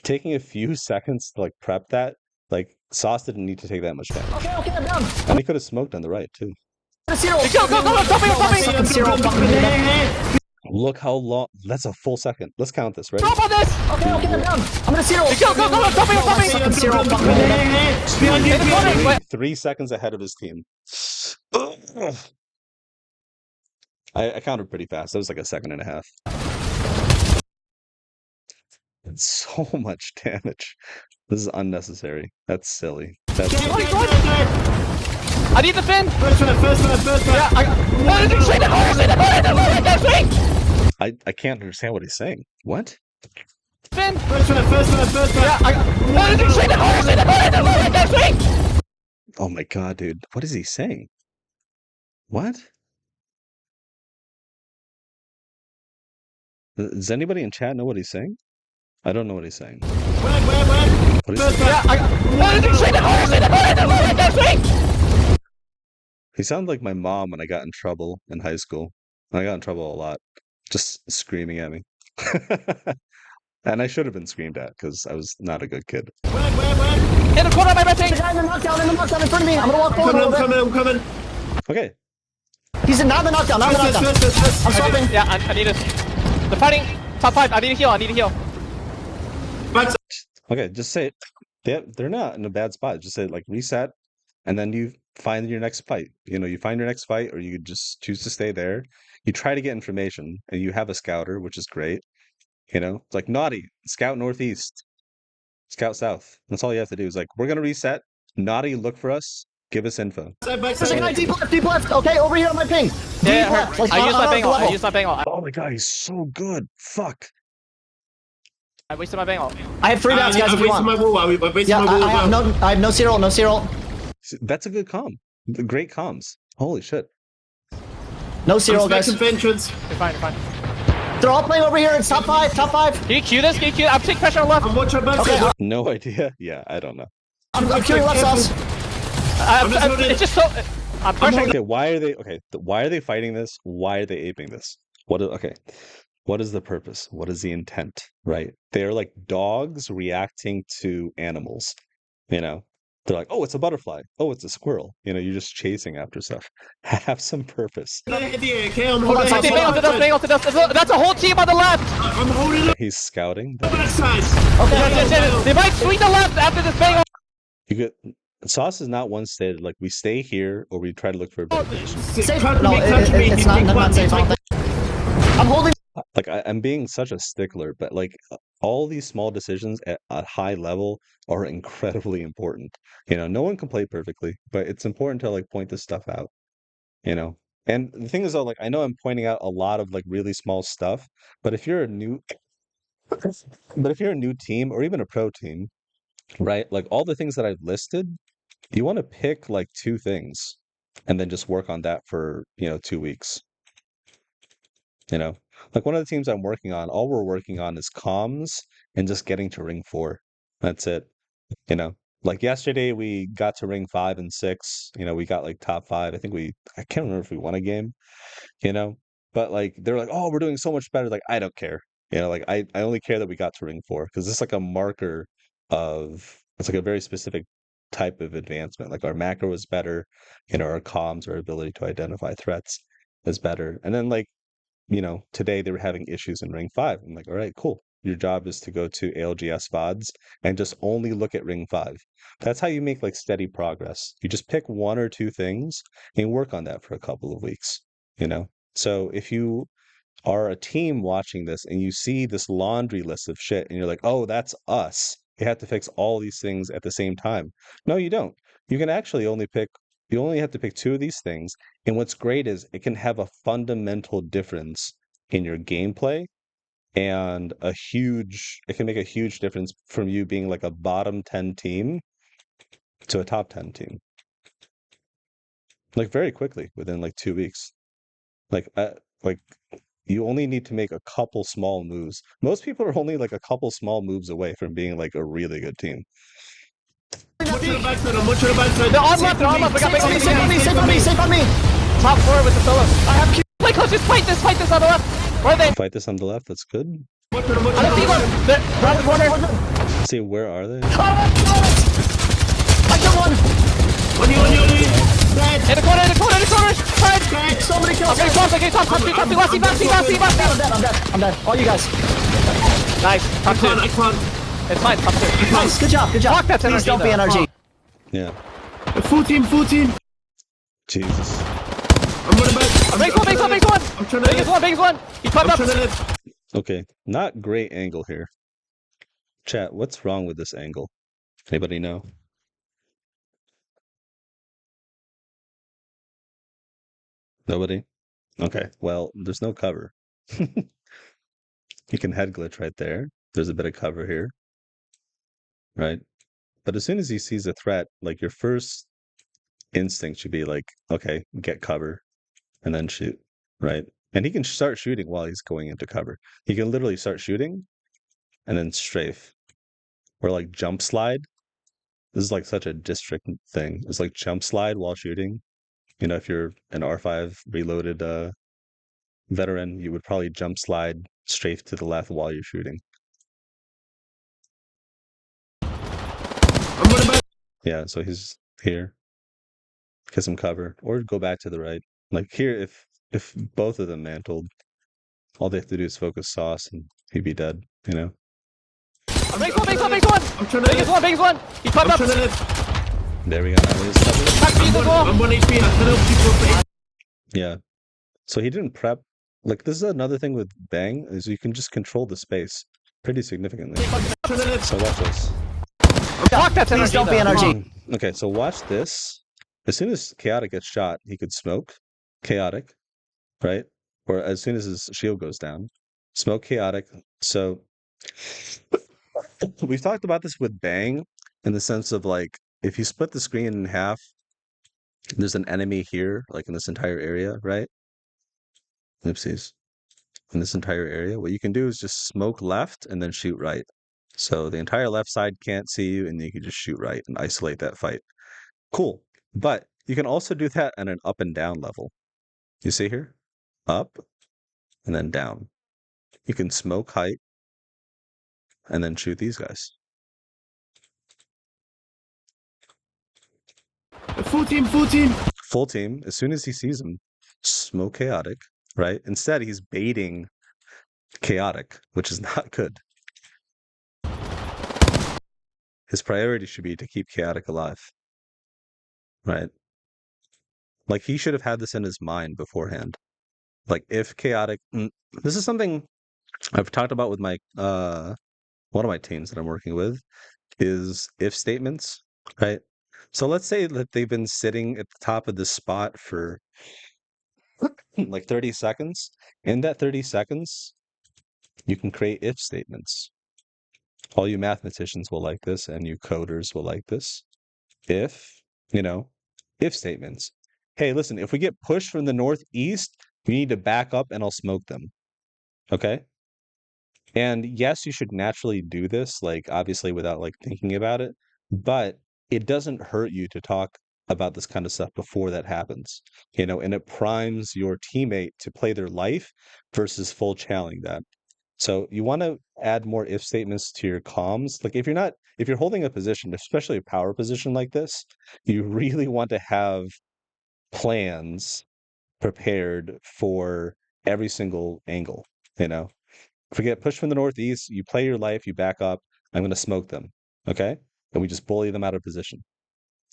Taking a few seconds to like prep that, like Sauce didn't need to take that much damage. Okay, I'm down. And he could have smoked on the right too. Zero. Go, go, go, stop me, stop me! Zero. Look how long, that's a full second. Let's count this, right? Drop on this! Okay, I'm down. I'm gonna zero. Go, go, go, stop me! Zero. In the corner, wait. 3 seconds ahead of his team. I counted pretty fast. That was like a second and a half. It's so much damage. This is unnecessary. That's silly. That's silly. I need the fin! First one. Yeah, I can't understand what he's saying. What? fin! First one. Yeah, Oh my god, dude. What is he saying? What? Does anybody in chat know what he's saying? I don't know what he's saying. What is he saying? He sounded like my mom when I got in trouble in high school. I got in trouble a lot. Just screaming at me. And I should have been screamed at because I was not a good kid. in the corner of my red tank! The guy's in the knockdown in front of me. I'm gonna walk forward a little bit. I'm coming. Okay. He's not in the knockdown, First. I'm swapping. Yeah, I need it. The fighting, top 5, I need a heal. Back. Okay, just say they're not in a bad spot. Just say like reset, and then you find your next fight. You know, you find your next fight, or you just choose to stay there. You try to get information, and you have a scouter, which is great. You know, it's like naughty, scout northeast, scout south. That's all you have to do. Is like we're gonna reset. Naughty, look for us. Give us info. There's a guy deep left. Okay, over here on my ping. Yeah, Deep left, like, I used on my bang our ult. I level. used my bang ult. Oh my god, he's so good. Fuck. I wasted my bang ult. I have 3 bats, guys, if I'm you wasting want. my wall. I'm wasting Yeah, my wall. I have no serial. That's a good comm. Great comms. Holy shit. No serial, guys. Entrance. You're fine. They're all playing over here. It's top 5. Can you queue this? I'm taking pressure on left. I'm watching back. Okay, No idea. Yeah, I don't know. I'm queuing left sauce. It's just so... I'm pressuring... Okay, why are they why are they fighting this? Why are they aping this? What is the purpose? What is the intent? Right? They're like dogs reacting to animals. You know? They're like, oh, it's a butterfly. Oh, it's a squirrel. You know, you're just chasing after stuff. Have some purpose. Okay, I'm Hold on, holding. Bang ult to dust. That's a whole team on the left! I'm holding it. He's scouting. Backside. They might swing the left after this bang ult. You get Sauce is not one stated like we stay here or we try to look for a better position. Safe. No, it's not safe. I'm holding. Like I'm being such a stickler, but like all these small decisions at a high level are incredibly important. You know, no one can play perfectly, but it's important to like point this stuff out. You know, and the thing is though, like I know I'm pointing out a lot of like really small stuff, but if you're a new, but if you're a new team or even a pro team, right? Like all the things that I've listed, you want to pick like 2 things and then just work on that for 2 weeks. You know, like one of the teams I'm working on, all we're working on is comms and just getting to ring 4. That's it. You know, like yesterday we got to ring 5 and 6. You know, we got like top 5. I can't remember if we won a game, you know, but like they're like, oh, we're doing so much better. Like, I don't care. You know, like I only care that we got to ring 4 because it's like a marker it's like a very specific type of advancement. Like our macro is better, our comms, our ability to identify threats is better. And then like today they were having issues in Ring 5. I'm like, all right, cool. Your job is to go to ALGS VODs and just only look at Ring 5. That's how you make like steady progress. You just pick one or two things and work on that for a couple of weeks, So if you are a team watching this and you see this laundry list of shit and you're like, oh, that's us. You have to fix all these things at the same time. No, you don't. You can actually you only have to pick two of these things. And what's great is it can have a fundamental difference in your gameplay and it can make a huge difference from you being like a bottom 10 team to a top 10 team. Like very quickly within like 2 weeks. Like you only need to make a couple small moves. Most people are only like a couple small moves away from being like a really good team. I'm watching the backside. I'm watching the backside. They're on left. They're on left. We got big Safe on me, safe on me, safe on me. Top floor with the solos. I have Q. Play close. Just fight this on the left. Where are they? Fight this on the left. That's good. I don't see one. They're around the corner. Let's see, where are they? I killed one. On you. Dead. In the corner. Fight. Dead. Somebody killed Okay, top. Last. I'm dead. All you guys. Nice. Top two. I can't. It's fine. Top two. Nice, good job. Fuck, that's Please NRG, don't be though. NRG. Yeah. Full team. Jesus. I'm running back. Biggest one. I'm trying to Biggest one. He popped I'm up. trying to live. Okay. Not great angle here. Chat, what's wrong with this angle? Anybody know? Nobody? Okay. Well, there's no cover. You can head glitch right there. There's a bit of cover here. Right? But as soon as he sees a threat, like your first instinct should be like, okay, get cover and then shoot. Right? And he can start shooting while he's going into cover. He can literally start shooting and then strafe. Or like jump slide. This is like such a district thing. It's like jump slide while shooting. If you're an R5 reloaded veteran, you would probably jump slide strafe to the left while you're shooting. I'm running back. Yeah, so he's here. Get some cover. Or go back to the right. Like here, if both of them mantled, all they have to do is focus sauce and he'd be dead, Biggest one. I'm trying to live. Biggest one. He popped I'm up. trying to live. There we go. Now he's covered. Back to you as well. I'm 1 HP. I can't help people. Yeah. So he didn't prep. Like this is another thing with Bang is you can just control the space pretty significantly. So watch this. Fuck, that's Please NRG, don't be though. NRG. Okay, so watch this. As soon as Chaotic gets shot, he could smoke Chaotic, right? Or as soon as his shield goes down, smoke Chaotic. So we've talked about this with Bang in the sense of like, if you split the screen in half, there's an enemy here, like in this entire area, right? Oopsies. In this entire area, what you can do is just smoke left and then shoot right. So the entire left side can't see you, and you can just shoot right and isolate that fight. Cool. But you can also do that at an up and down level. You see here? Up and then down. You can smoke height and then shoot these guys. Full team. Full team, as soon as he sees him, smoke Chaotic, right? Instead, he's baiting Chaotic, which is not good. His priority should be to keep Chaotic alive, right? Like he should have had this in his mind beforehand. Like if Chaotic, this is something I've talked about with my one of my teams that I'm working with is if statements, right? So let's say that they've been sitting at the top of this spot for like 30 seconds. In that 30 seconds, you can create if statements. All you mathematicians will like this, and you coders will like this. If statements. Hey, listen, if we get pushed from the northeast, you need to back up and I'll smoke them. Okay? And yes, you should naturally do this, like obviously without like thinking about it, but it doesn't hurt you to talk about this kind of stuff before that happens, and it primes your teammate to play their life versus full channeling that. So you want to add more if statements to your comms. Like if you're holding a position, especially a power position like this, you really want to have plans prepared for every single angle, you know? If we get pushed from the northeast, you play your life, you back up, I'm gonna smoke them. Okay? And we just bully them out of position.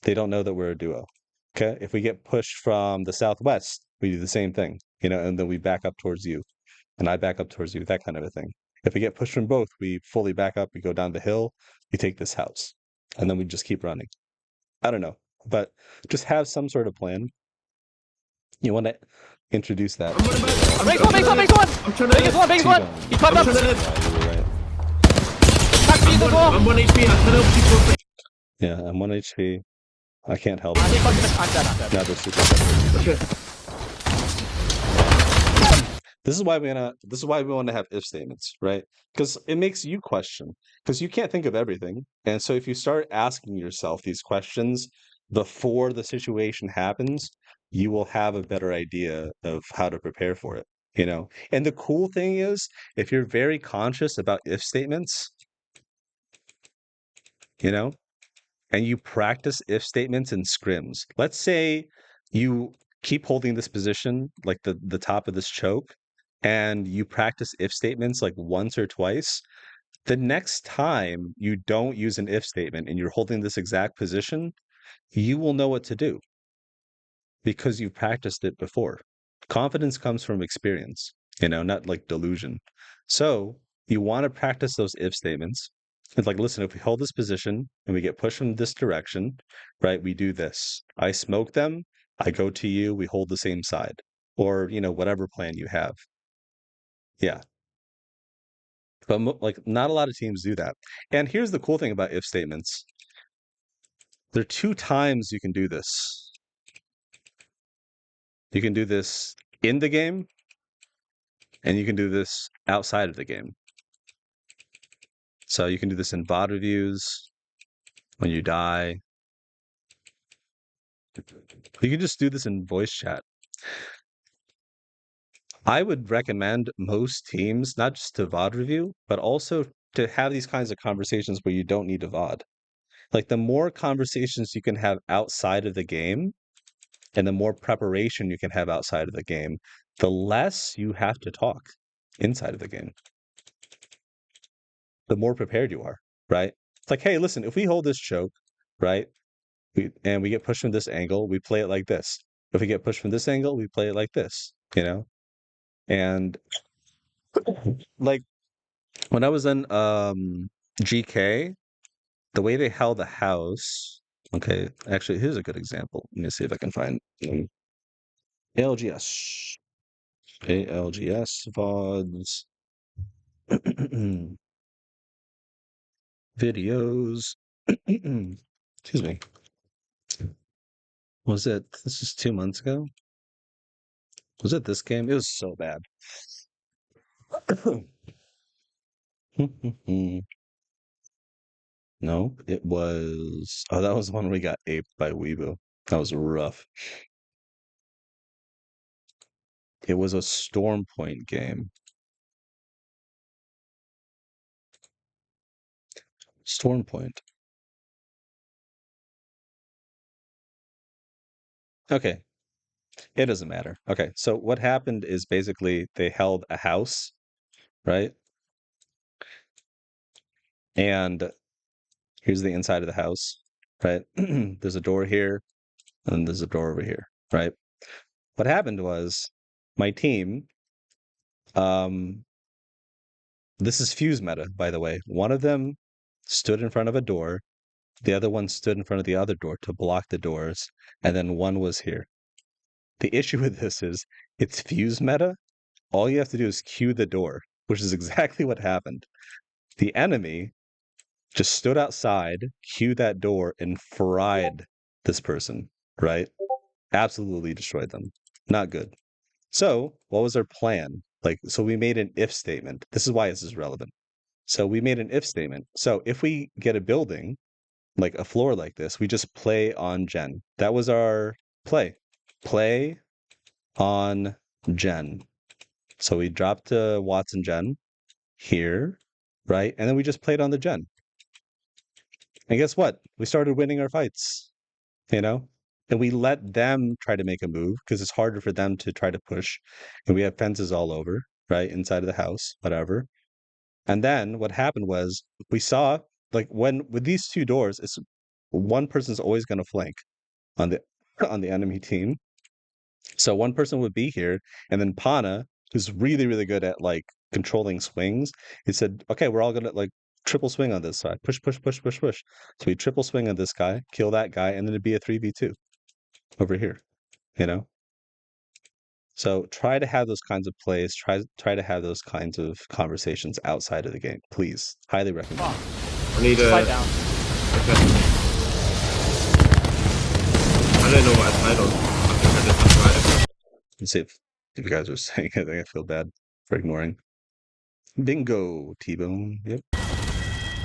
They don't know that we're a duo. Okay? If we get pushed from the southwest, we do the same thing, you know, and then we back up towards you. And I back up towards you, that kind of a thing. If we get pushed from both, we fully back up, we go down the hill, we take this house, and then we just keep running. I don't know, but just have some sort of plan. You want to introduce that. I'm running back. Base one, base one, base one! I'm trying to Base one, base one! He climbed I'm up! trying to live. Yeah, you were right. Back to you as well! I'm 1 HP. I can help people. Yeah, I'm 1 HP. I can't help. I'm dead, I'm dead. No, they're super dead. Okay. This is why we want to have if statements, right? Because it makes you question. Because you can't think of everything. And so if you start asking yourself these questions before the situation happens, you will have a better idea of how to prepare for it, you know? And the cool thing is, if you're very conscious about if statements, you know, and you practice if statements in scrims. Let's say you keep holding this position, like the top of this choke, and you practice if statements like once or twice. The next time you don't use an if statement and you're holding this exact position, you will know what to do because you've practiced it before. Confidence comes from experience, you know, not like delusion. So you want to practice those if statements. It's like, listen, if we hold this position and we get pushed from this direction, right, we do this. I smoke them, I go to you, we hold the same side. Or, you know, whatever plan you have. Yeah. But like, not a lot of teams do that. And here's the cool thing about if statements. There are 2 times you can do this. You can do this in the game, and you can do this outside of the game. So you can do this in VOD reviews, when you die. You can just do this in voice chat. I would recommend most teams, not just to VOD review, but also to have these kinds of conversations where you don't need to VOD. Like, the more conversations you can have outside of the game, and the more preparation you can have outside of the game, the less you have to talk inside of the game. The more prepared you are, right? It's like, hey, listen, if we hold this choke, right, and we get pushed from this angle, we play it like this. If we get pushed from this angle, we play it like this, you know? And like, when I was in GK, the way they held the house, okay, actually, here's a good example. Let me see if I can find ALGS. ALGS VODs. Videos. Excuse me. This is 2 months ago? Was it this game? It was so bad. No, it was. Oh, that was the one we got aped by Weebo. That was rough. It was a Storm Point game. Storm Point. Okay, it doesn't matter. Okay, so what happened is basically they held a house, right? And here's the inside of the house, right? There's a door here, and there's a door over here, right? What happened was my team, um, this is fuse meta, by the way. One of them stood in front of a door, the other one stood in front of the other door to block the doors, and then one was here. The issue with this is it's fuse meta. All you have to do is cue the door, which is exactly what happened. The enemy just stood outside, cued that door, and fried this person, right? Absolutely destroyed them. Not good. So, what was our plan? Like, so we made an if statement. This is why this is relevant. So, we made an if statement. So, if we get a building, like a floor like this, we just play on gen. That was our play. Play on gen. So, we dropped Watson gen here, right? And then we just played on the gen. And guess what? We started winning our fights, you know? and we let them try to make a move because it's harder for them to try to push, and we have fences all over, right, inside of the house, whatever. And then what happened was we saw like when with these two doors, it's one person's always going to flank on the on the enemy team. So one person would be here, and then Pana, who's really, really good at like controlling swings, he said, "Okay, we're all gonna like triple swing on this side. Push, push, push, push, push." So we triple swing on this guy, kill that guy, and then it'd be a 3v2 over here, you know? So try to have those kinds of plays, try to have those kinds of conversations outside of the game, please. Highly recommend. I need a. Slide down. Okay. I don't know what I slide on. I think I just slide it. Let's see if you guys are saying anything. I feel bad for ignoring. Bingo, T-Bone. Yep.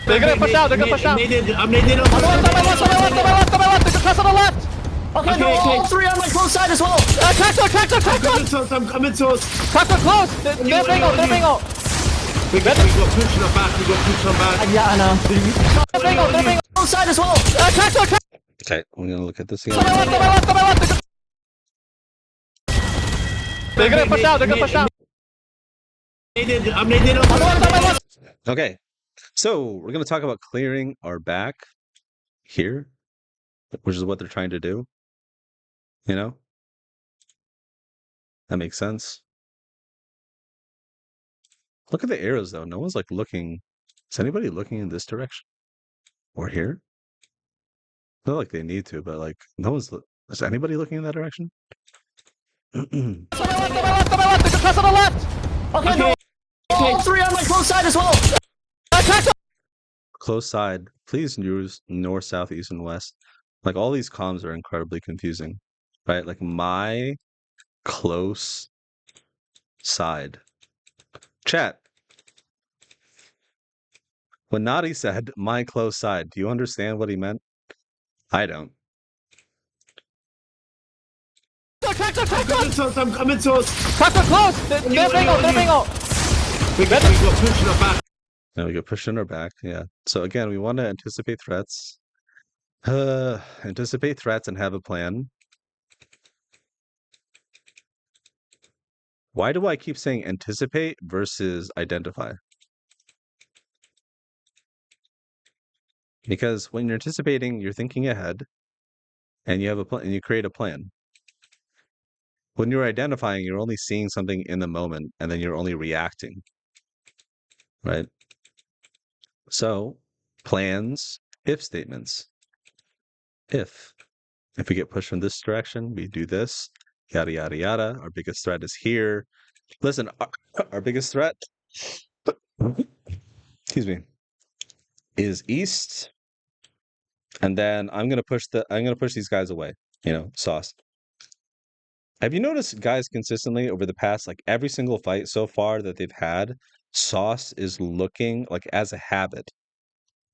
They're gonna push out. They're gonna push out. I'm naded on the On the left, on the left, on the left, on the left, on the left. They're gonna press on the left. Okay, no, all three on my close side as well. Cracked I'm coming to us. close. They're bingo. We got pushing on back. We got pushing on back. Yeah, I know. They're bingo. Close side as well. Cracked. Okay, we're gonna look at this again. On my left. They're gonna push out. I'm naded on On the left. Okay, so we're gonna talk about clearing our back here, which is what they're trying to do. You know, that makes sense. Look at the arrows though. No one's like looking. Is anybody looking in this direction or here? Not like they need to, but like no one's. Is anybody looking in that direction? On the left. They're gonna press on the left. Okay, no, all three on my close side as well. Close side, please use north, south, east, and west. Like all these comms are incredibly confusing, right? Like my close side. Chat. When Nadi said my close side, do you understand what he meant? I don't. I'm coming to us. Cracked close. They're bingo. We got pushing on back. Now we get pushed in our back. Yeah. So again, we want to anticipate threats. Anticipate threats and have a plan. Why do I keep saying anticipate versus identify? Because when you're anticipating, you're thinking ahead, and you have a plan, and you create a plan. When you're identifying, you're only seeing something in the moment, and then you're only reacting, right? So, plans, if statements. If we get pushed from this direction, we do this, yada, yada, yada. Our biggest threat is here. Listen, our biggest threat, excuse me, is east. And then I'm gonna push these guys away, sauce. Have you noticed guys consistently over the past, like every single fight so far that they've had, sauce is looking like as a habit.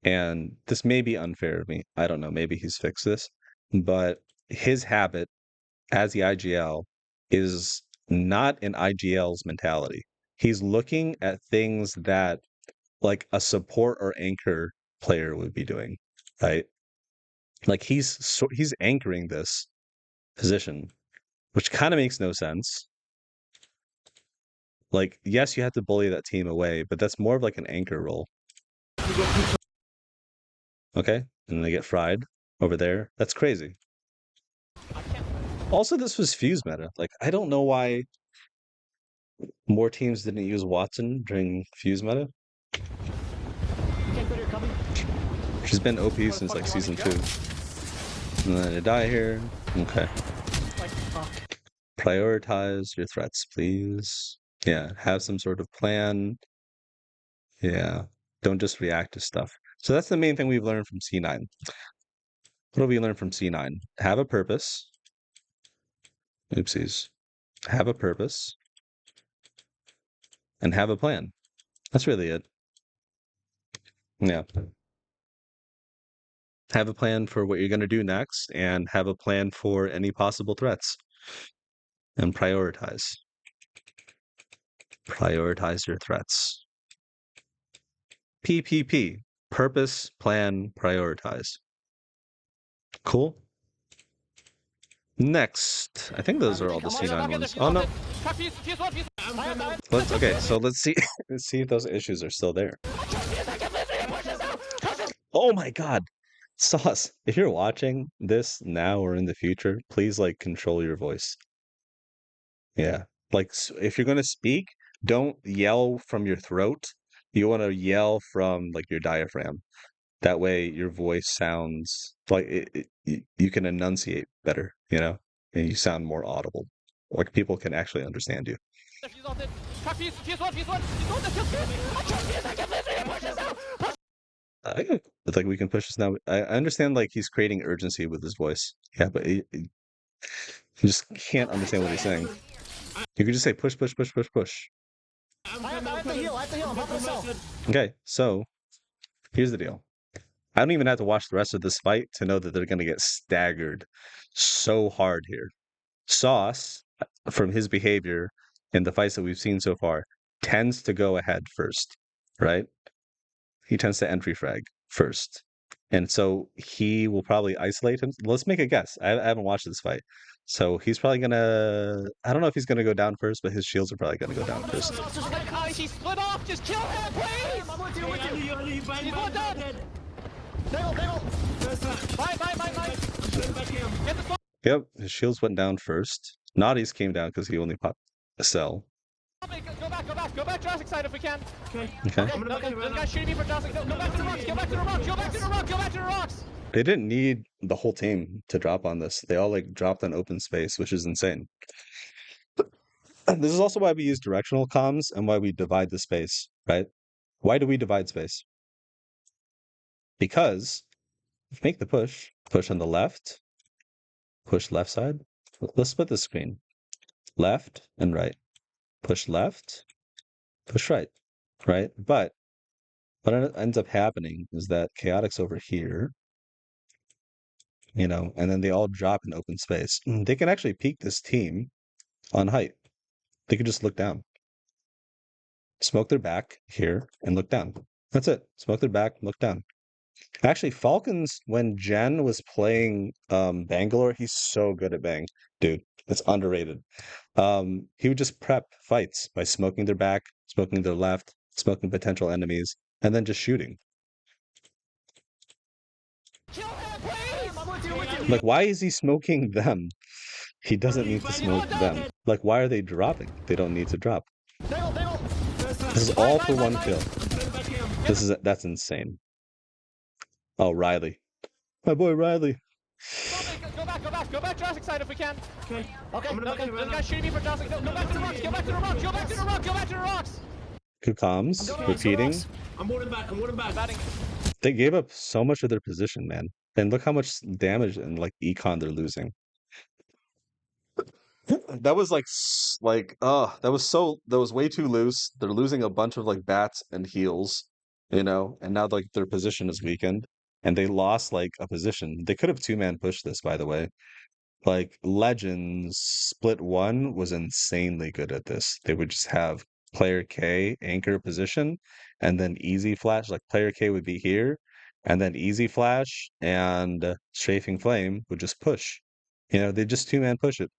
And this may be unfair of me. I don't know, maybe he's fixed this, but his habit as the IGL is not an IGL's mentality. He's looking at things that like a support or anchor player would be doing, right? Like he's anchoring this position, which kind of makes no sense. Like, yes, you have to bully that team away, but that's more of like an anchor role. Okay, and they get fried over there. That's crazy. Also, this was Fuse meta. Like, I don't know why more teams didn't use Watson during Fuse meta. She's been OP since like season 2. And then I die here. Okay. Prioritize your threats, please. Yeah, have some sort of plan. Yeah, don't just react to stuff. So that's the main thing we've learned from C9. What do we learn from C9? Have a purpose. Oopsies. Have a purpose. And have a plan. That's really it. Yeah. Have a plan for what you're going to do next, and have a plan for any possible threats. And prioritize. Prioritize your threats. PPP. Purpose, plan, prioritize. Cool? Next, I think those are all the C9 ones. Oh no, okay. So let's see. Let's see if those issues are still there. Oh my God, Sauce! If you're watching this now or in the future, please like control your voice. Yeah, like if you're gonna speak, don't yell from your throat. You want to yell from like your diaphragm. That way, your voice sounds like you can enunciate better, you know, and you sound more audible. Like people can actually understand you. It's like we can push this now. I understand like he's creating urgency with his voice. Yeah, but you just can't understand what he's saying. You could just say push, push, push, push, push. I have to heal. I'm helping myself. Okay, so here's the deal. I don't even have to watch the rest of this fight to know that they're going to get staggered so hard here. Sauce, from his behavior in the fights that we've seen so far, tends to go ahead first, right? He tends to entry frag first. And so he will probably isolate him. Let's make a guess. I haven't watched this fight. So he's probably gonna. I don't know if he's gonna go down first, but his shields are probably gonna go down first. He split off. Just kill him, please. He's one dead. Bye. Get the fuck. Yep, his shields went down first. Naughty's came down because he only popped a cell. Go back Jurassic side if we can. Okay. Those guys shooting me for Jurassic. Go back to the rocks. Go back to the rocks. They didn't need the whole team to drop on this. They all like dropped on open space, which is insane. This is also why we use directional comms and why we divide the space, right? Why do we divide space? Because make the push on the left, push left side. Let's split the screen. Left and right. Push left, push right, right? But what ends up happening is that Chaotic's over here, you know, and then they all drop in open space. They can actually peek this team on height. They could just look down. Smoke their back here and look down. That's it. Smoke their back, look down. Actually, Falcons, when Jen was playing Bangalore, he's so good at Bang. Dude, it's underrated. He would just prep fights by smoking their back, smoking their left, smoking potential enemies, and then just shooting. Like, why is he smoking them? He doesn't need to smoke them. Like, why are they dropping? They don't need to drop. This is all for one kill. That's insane. Oh, Riley. My boy Riley. Go back Jurassic side if we can. Okay. Those guys shooting me for Jurassic. Go back to the rocks. Go back to the rocks. Good comms. Repeating. I'm holding back. They gave up so much of their position, man. And look how much damage and like econ they're losing. That was that was way too loose. They're losing a bunch of like bats and heals, you know, and now like their position is weakened and they lost like a position. They could have two-man pushed this, by the way. Like Legends Split 1 was insanely good at this. They would just have player K anchor position and then easy flash. Like player K would be here and then easy flash and strafing flame would just push. You know, they just two-man push it.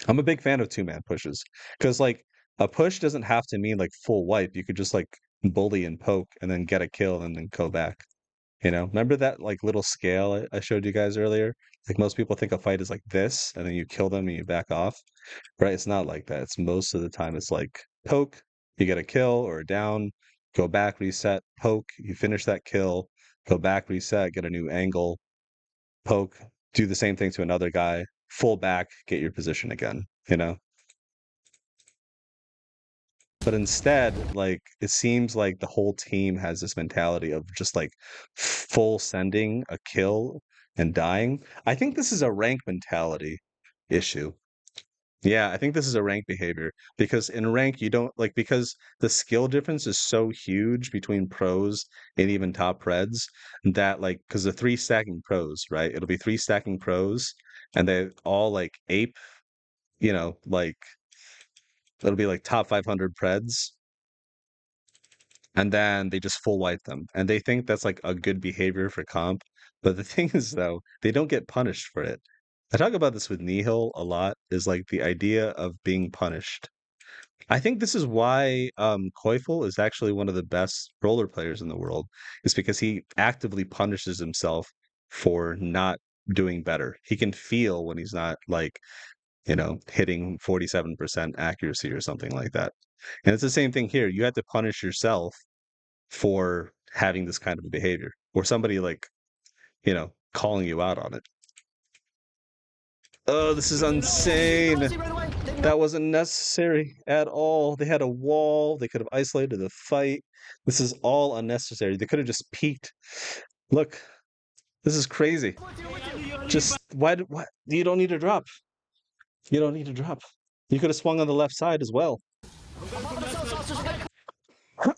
I'm a big fan of two-man pushes because like a push doesn't have to mean like full wipe. You could just like bully and poke and then get a kill and then go back. You know, remember that like little scale I showed you guys earlier? Like most people think a fight is like this, and then you kill them and you back off, right? It's not like that. It's most of the time it's like poke, you get a kill or a down, go back, reset, poke, you finish that kill, go back, reset, get a new angle, poke, do the same thing to another guy, full back, get your position again, you know? But instead, like it seems like the whole team has this mentality of just like full sending a kill and dying. I think this is a rank mentality issue. Yeah, I think this is a rank behavior because in rank you don't like because the skill difference is so huge between pros and even top reds that like because the three stacking pros, right? It'll be three stacking pros and they all like ape, you know, like it'll be like top 500 preds and then they just full wipe them and they think that's like a good behavior for comp, but the thing is though they don't get punished for it. I talk about this with Nihil a lot, is like the idea of being punished. I think this is why Koifel is actually one of the best roller players in the world, is because he actively punishes himself for not doing better. He can feel when he's not like, hitting 47% accuracy or something like that. And it's the same thing here. You have to punish yourself for having this kind of behavior, or somebody like, calling you out on it. Oh, this is insane. That wasn't necessary at all. They had a wall. They could have isolated the fight. This is all unnecessary. They could have just peeked. Look, this is crazy. Just why? You don't need to drop. You don't need to drop. You could have swung on the left side as well.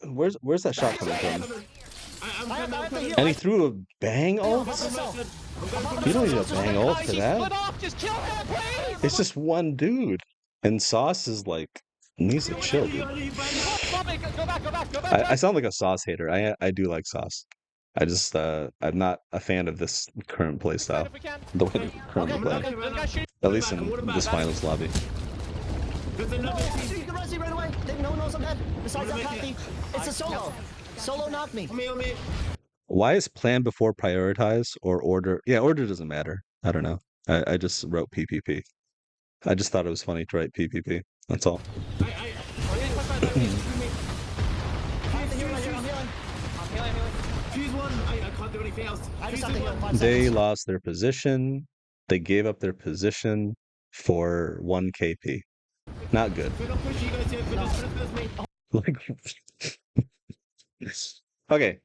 Where's that shot coming from? And he threw a bang ult? You don't need a bang ult for that. It's just one dude. And Sauce is like, needs to chill, dude. I sound like a Sauce hater. I do like Sauce. I just, I'm not a fan of this current playstyle. The way they currently play. At least in this finals lobby. No one knows I'm dead. Besides that Patty, it's a solo. Solo knocked me. Why is plan before prioritize or order? Yeah, order doesn't matter. I don't know. I just wrote PPP. I just thought it was funny to write PPP. That's all. They lost their position. They gave up their position for 1 KP. Not good. Okay,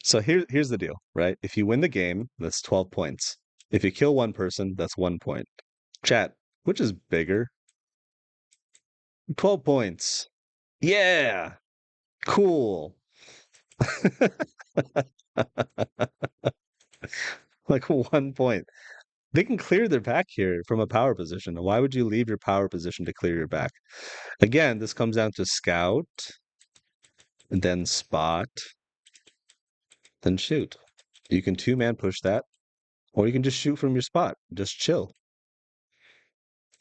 so here's the deal, right? If you win the game, that's 12 points. If you kill one person, that's 1 point. Chat, which is bigger? 12 points. Yeah. Cool. Like 1 point. They can clear their back here from a power position. Why would you leave your power position to clear your back? Again, this comes down to scout, and then spot, then shoot. You can 2-man push that, or you can just shoot from your spot. Just chill.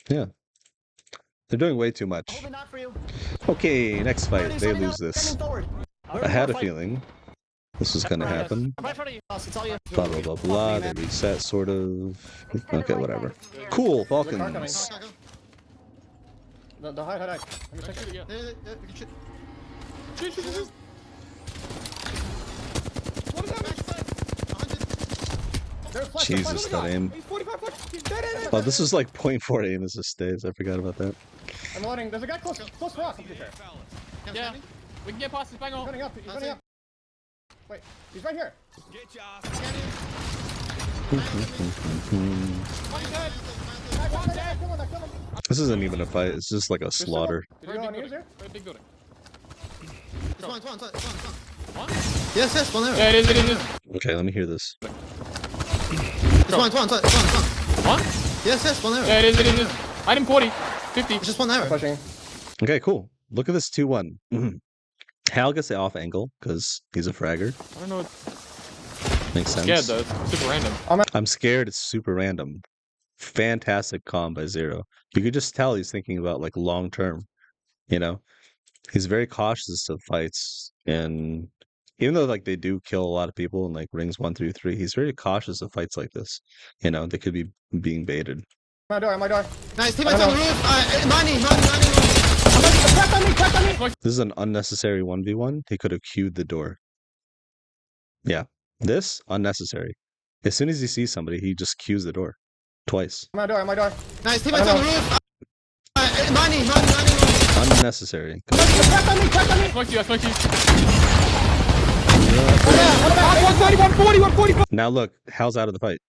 Yeah. They're doing way too much. Okay, next fight. They lose this. I had a feeling this was going to happen. Blah, blah, blah, blah. They reset, sort of. Okay, whatever. Cool, Falcons. Hide. Jesus, that aim. Oh, this is like 0.4 aim as a stage. I forgot about that. I'm loading. There's a guy close for us, I'm pretty sure. Yeah, we can get past this bang on. He's running up. Wait, he's right here. This isn't even a fight. It's just like a slaughter. Big building. One. Yes, one there. Yeah, it is. Okay, let me hear this. One. What? Yes, one there. Yeah, it is. Item 40. 50. It's just one there. Pushing. Okay, cool. Look at this 2-1. Hal gets the off angle because he's a fragger. I don't know. Makes sense. Yeah, though. It's super random. I'm scared it's super random. Fantastic comm by Zero. You could just tell he's thinking about like long term. He's very cautious of fights, and even though like they do kill a lot of people in like rings 1 through 3, he's very cautious of fights like this. They could be being baited. My door. Nice, teammates on the roof. Money. Cracked on me. This is an unnecessary 1v1. He could have queued the door. Yeah, this unnecessary. As soon as he sees somebody, he just queues the door twice. My door. Nice, teammates on the roof. Money. Unnecessary. I smoked you. 130, 140. Now look, Hal's out of the fight.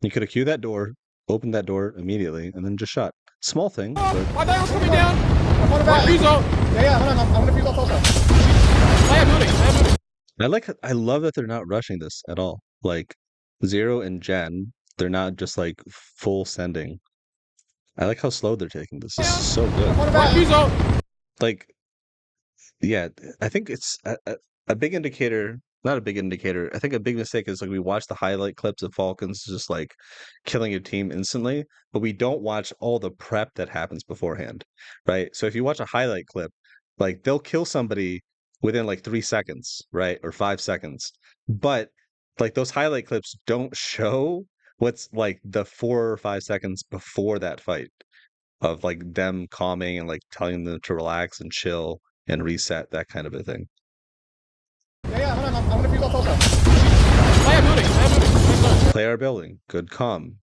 You could have queued that door, opened that door immediately, and then just shot. Small thing, but... My barrel's coming down. Fuse out. Yeah, hold on. I'm gonna fuse out also. I am moving. I love that they're not rushing this at all. Like, Zero and Jen, they're not just like full sending. I like how slow they're taking this. This is so good. Fuse out. Like, yeah, I think it's a big indicator not a big indicator. I think a big mistake is like we watch the highlight clips of Falcons just like killing your team instantly, but we don't watch all the prep that happens beforehand, right? So if you watch a highlight clip, like they'll kill somebody within like 3 seconds, right? Or 5 seconds. But like those highlight clips don't show what's like the 4 or 5 seconds before that fight of like them calming and like telling them to relax and chill and reset, that kind of a thing. Yeah, hold on. I'm gonna fuse off also. I am moving. I am moving. Play our building. Good comm.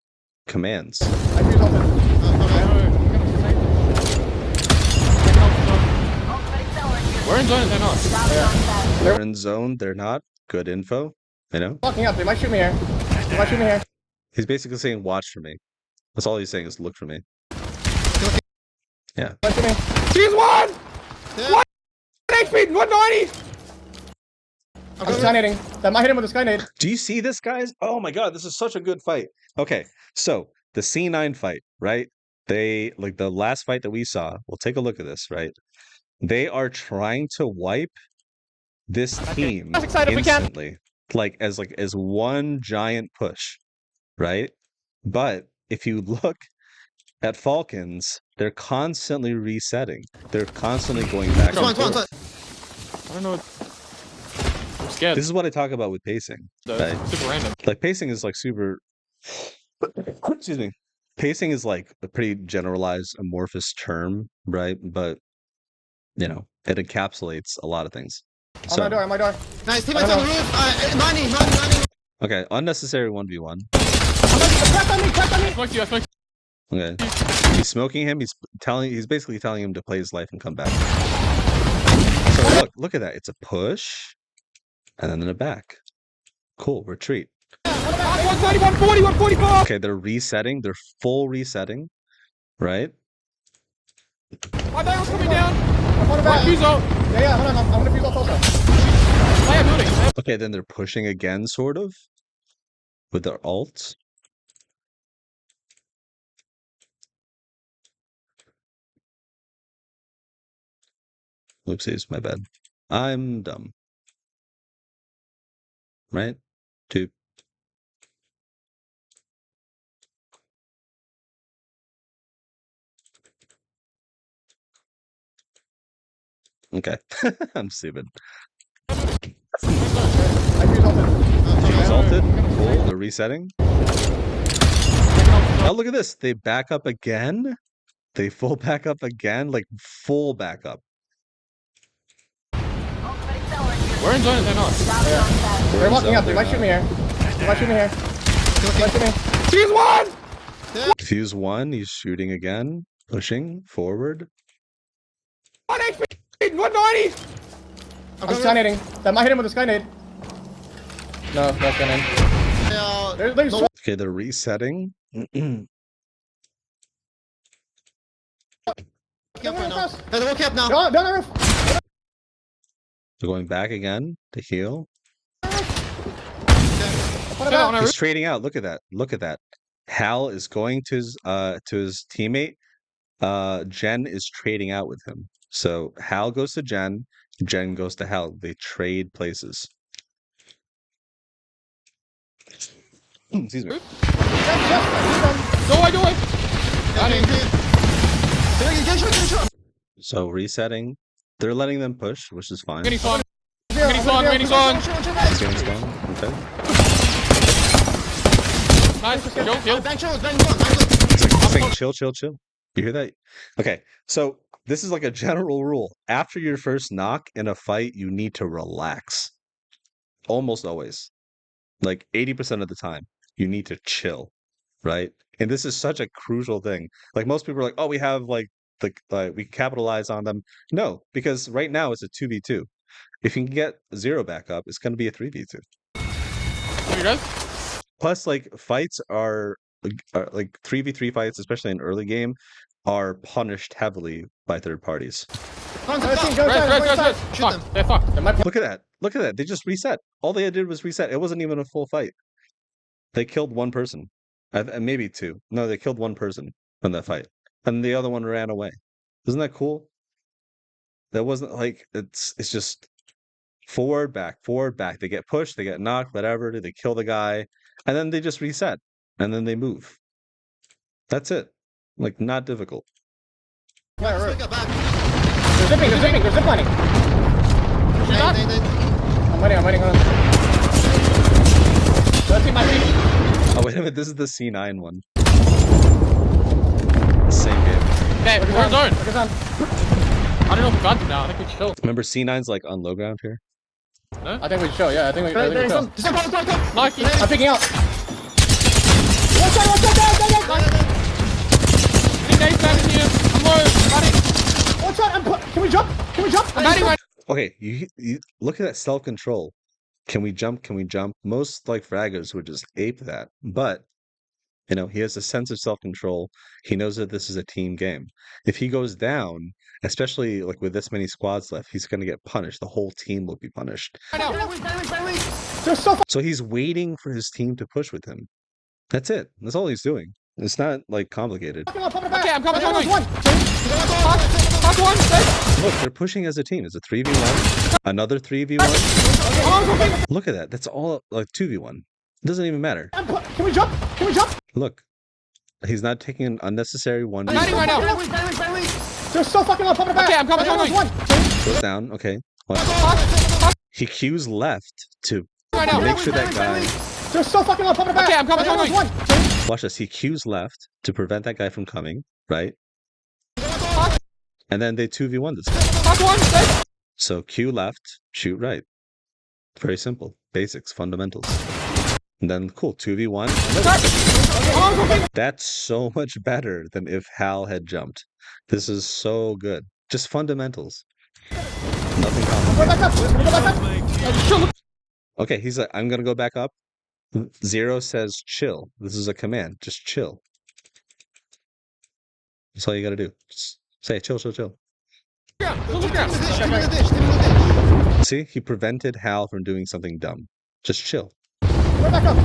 Commands. I fuse off We're in zone, they're not. They're in zone. They're not. Good info. You know? Locking up. They might shoot me here. They might shoot me here. He's basically saying, watch for me. That's all he's saying is look for me. Yeah. Might shoot me. Fuse one! Yeah. 1 HP, 190! I'm skynating. That might hit him with a skynade. Do you see this, guys? Oh my god, this is such a good fight. Okay, so the C9 fight, right? They, like the last fight that we saw, we'll take a look at this, right? They are trying to wipe this team As excited we can. instantly. Like as one giant push, right? But if you look at Falcons, they're constantly resetting. They're constantly going back and forth. I don't know what... I'm scared. This is what I talk about with pacing. Right? Super random. Like pacing is like super excuse me. Pacing is like a pretty generalized amorphous term, right? But you know, it encapsulates a lot of things. On my door. Nice, teammates on the roof. Money. Okay, unnecessary 1v1. Crack on me! I smoked you, I smoked Okay. He's smoking him, he's basically telling him to play his life and come back. So look at that. It's a push and then in the back. Cool, retreat. 130, 140, 144! Okay, they're resetting, they're full resetting, right? My barrel's coming down! I'm on the back. Fuse out! Yeah, hold on. I'm gonna fuse off also. I am moving. Okay, then they're pushing again, sort of, with their ults. Oopsies, my bad. I'm dumb. Right? 2. Okay. I'm stupid. I fuse off it. She's ulted. Cool, they're resetting. Oh, look at this. They back up again. They full back up again. Like, full back up. We're in zone, they're not. They're locking up. They might shoot me here. They might shoot me here. They might shoot me. Fuse one! Fuse 1, he's shooting again. Pushing forward. 1 HP, 190! I'm skynating. That might hit him with a skynade. No skynade. There's Okay, they're resetting. Hey, the wall cap now. down the roof. They're going back again to heal. On our He's trading out. Look at that. Look at that. Hal is going to his teammate. Jen is trading out with him. So Hal goes to Jen. Jen goes to Hal. They trade places. Excuse me. No, I do it! So resetting. They're letting them push, which is fine. Raining song. Raining song. It's getting strong. Okay. Nice. Kill. It's saying chill, chill, chill. You hear that? Okay. So this is like a general rule. After your first knock in a fight, you need to relax. Almost always. Like 80% of the time, you need to chill, right? And this is such a crucial thing. Like most people are like, oh, we have like we capitalize on them. No, because right now it's a 2v2. If you can get 0 back up, it's going to be a 3v2. You guys? Plus, like fights are like 3v3 fights, especially in early game, are punished heavily by third parties. Red. Fuck. They're fucked. Look at that. Look at that. They just reset. All they did was reset. It wasn't even a full fight. They killed one person. Maybe 2. No, they killed one person from that fight. And the other one ran away. Isn't that cool? That wasn't like it's just Forward, back. They get pushed, they get knocked, whatever. They kill the guy, and then they just reset, and then they move. That's it. Like, not difficult. Yeah, right. They're ziplining. I'm waiting on. Let's see my feet. Oh, wait a minute. This is the C9 one. Same game. Okay, we're in zone. Focus on. I don't know if we got them now. I think we should chill. Remember, C9's like on low ground here? I think we should show, yeah. I think we should. Nike. I'm picking out. Watch out! Nice batting here. I'm low. Batting. Watch out! Can we jump? I'm batting right. Okay, you look at that self-control. Can we jump? Most like fraggers would just ape that. But, you know, he has a sense of self-control. He knows that this is a team game. If he goes down, especially like with this many squads left, he's going to get punished. The whole team will be punished. They're so So he's waiting for his team to push with him. That's it. That's all he's doing. It's not like complicated. Okay, I'm coming. One. Look, they're pushing as a team. It's a 3v1, another 3v1. Look at that. That's all like 2v1. It doesn't even matter. Can we jump? Look, he's not taking an unnecessary 1v1. I'm batting right now. They're so fucking low. Okay, I'm coming. One. Goes down. Okay. What? He cues left to Right now. make sure that guy. They're so fucking low. Okay, I'm coming. One. Watch this. He cues left to prevent that guy from coming, right? And then they 2v1 this guy. So cue left, shoot right. Very simple. Basics, fundamentals. And then cool, 2v1. That's so much better than if Hal had jumped. This is so good. Just fundamentals. Nothing complicated. Okay, he's like, I'm gonna go back up. Zero says chill. This is a command. Just chill. That's all you gotta do. Just say chill. See, he prevented Hal from doing something dumb. Just chill. Back up.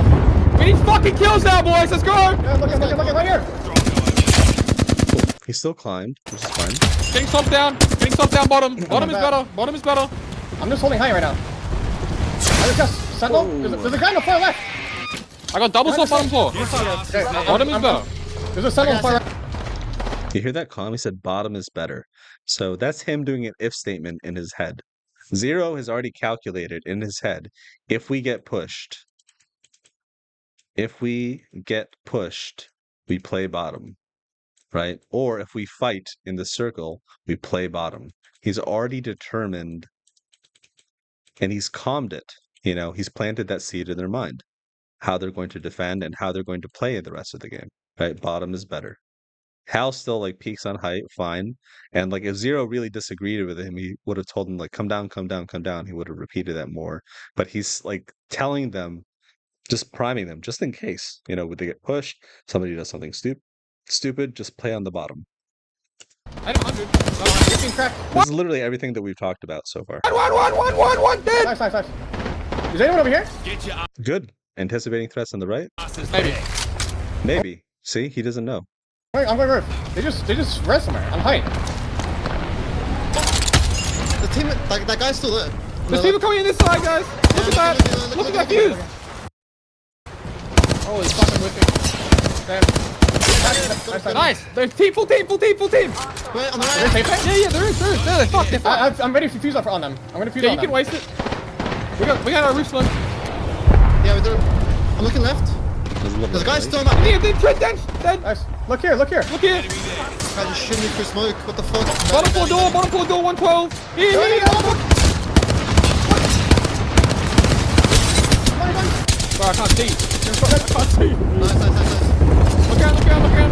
We need fucking kills now, boys. Let's go. Yeah, look right here. Cool. He still climbed, which is fine. Getting slumped down. Bottom. Bottom is better. I'm just holding high right now. I just Sentinel. There's a guy on the far left. I got double slump bottom floor. Okay, Bottom is better. There's a Sentinel on the far left. You hear that calm? He said bottom is better. So that's him doing an if statement in his head. Zero has already calculated in his head. If we get pushed, we play bottom, right? Or if we fight in the circle, we play bottom. He's already determined and he's calmed it. You know, he's planted that seed in their mind, how they're going to defend and how they're going to play the rest of the game, right? Bottom is better. Hal still like peaks on height, fine. And like if Zero really disagreed with him, he would have told him like, come down. He would have repeated that more. But he's like telling them, just priming them, just in case, you know, would they get pushed, somebody does something stupid, just play on the bottom. I know 100. This is literally everything that we've talked about so far. One, dead. Nice. Is anyone over here? Good. Anticipating threats on the right? Maybe. See, he doesn't know. I'm going roof. They just rest somewhere. I'm high. The team, that guy's still there. There's people coming in this side, guys. Look at that. Look at that view. Holy fucking with me. Nice. There's full team. Wait, on the Is right. there safe? Yeah, there is. They're fucked. I'm ready to fuse on them. I'm gonna fuse Yeah, on you them. can waste it. We got our roof slung. Yeah, we do. I'm looking left. There's a guy still not. Dead. Nice. Look here. Look here. Guy just shooting me through smoke. What the fuck? Bottom floor door, 112. Here. Bro, I can't see. Nice. Look around. Okay.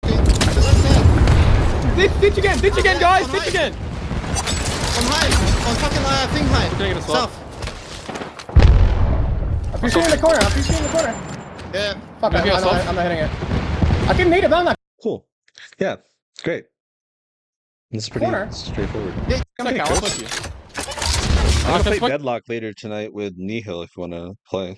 The left side. Ditch again, guys. Ditch again. I'm high. On fucking thing high. We're taking a swap. South. I'm pushing in the corner. Yeah. Fuck, Maybe I'm outside. not hitting it. I can nade it down that Cool. Yeah, great. This is pretty corner. straightforward. I'm like, I'll flip you. I'm gonna play fuck- Deadlock later tonight with Nihil if you want to play.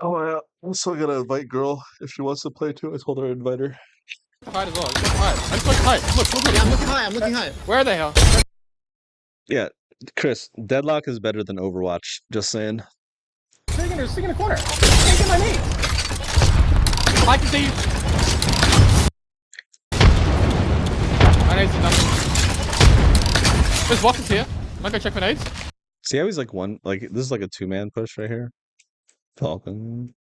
Oh, yeah. I'm still gonna invite girl if she wants to play too. I told her to invite her. Hide as well. Just look hide. I just look hide. Look. Yeah, I'm looking high. I'm looking high. Where are they, hell? Yeah, Chris, Deadlock is better than Overwatch. Just saying. Sitting in the corner. Taking my nade. I can see you. My nades did nothing. There's walkers here. I'm gonna go check my nades. See how he's like one, like this is like a 2-man push right here. Falcon,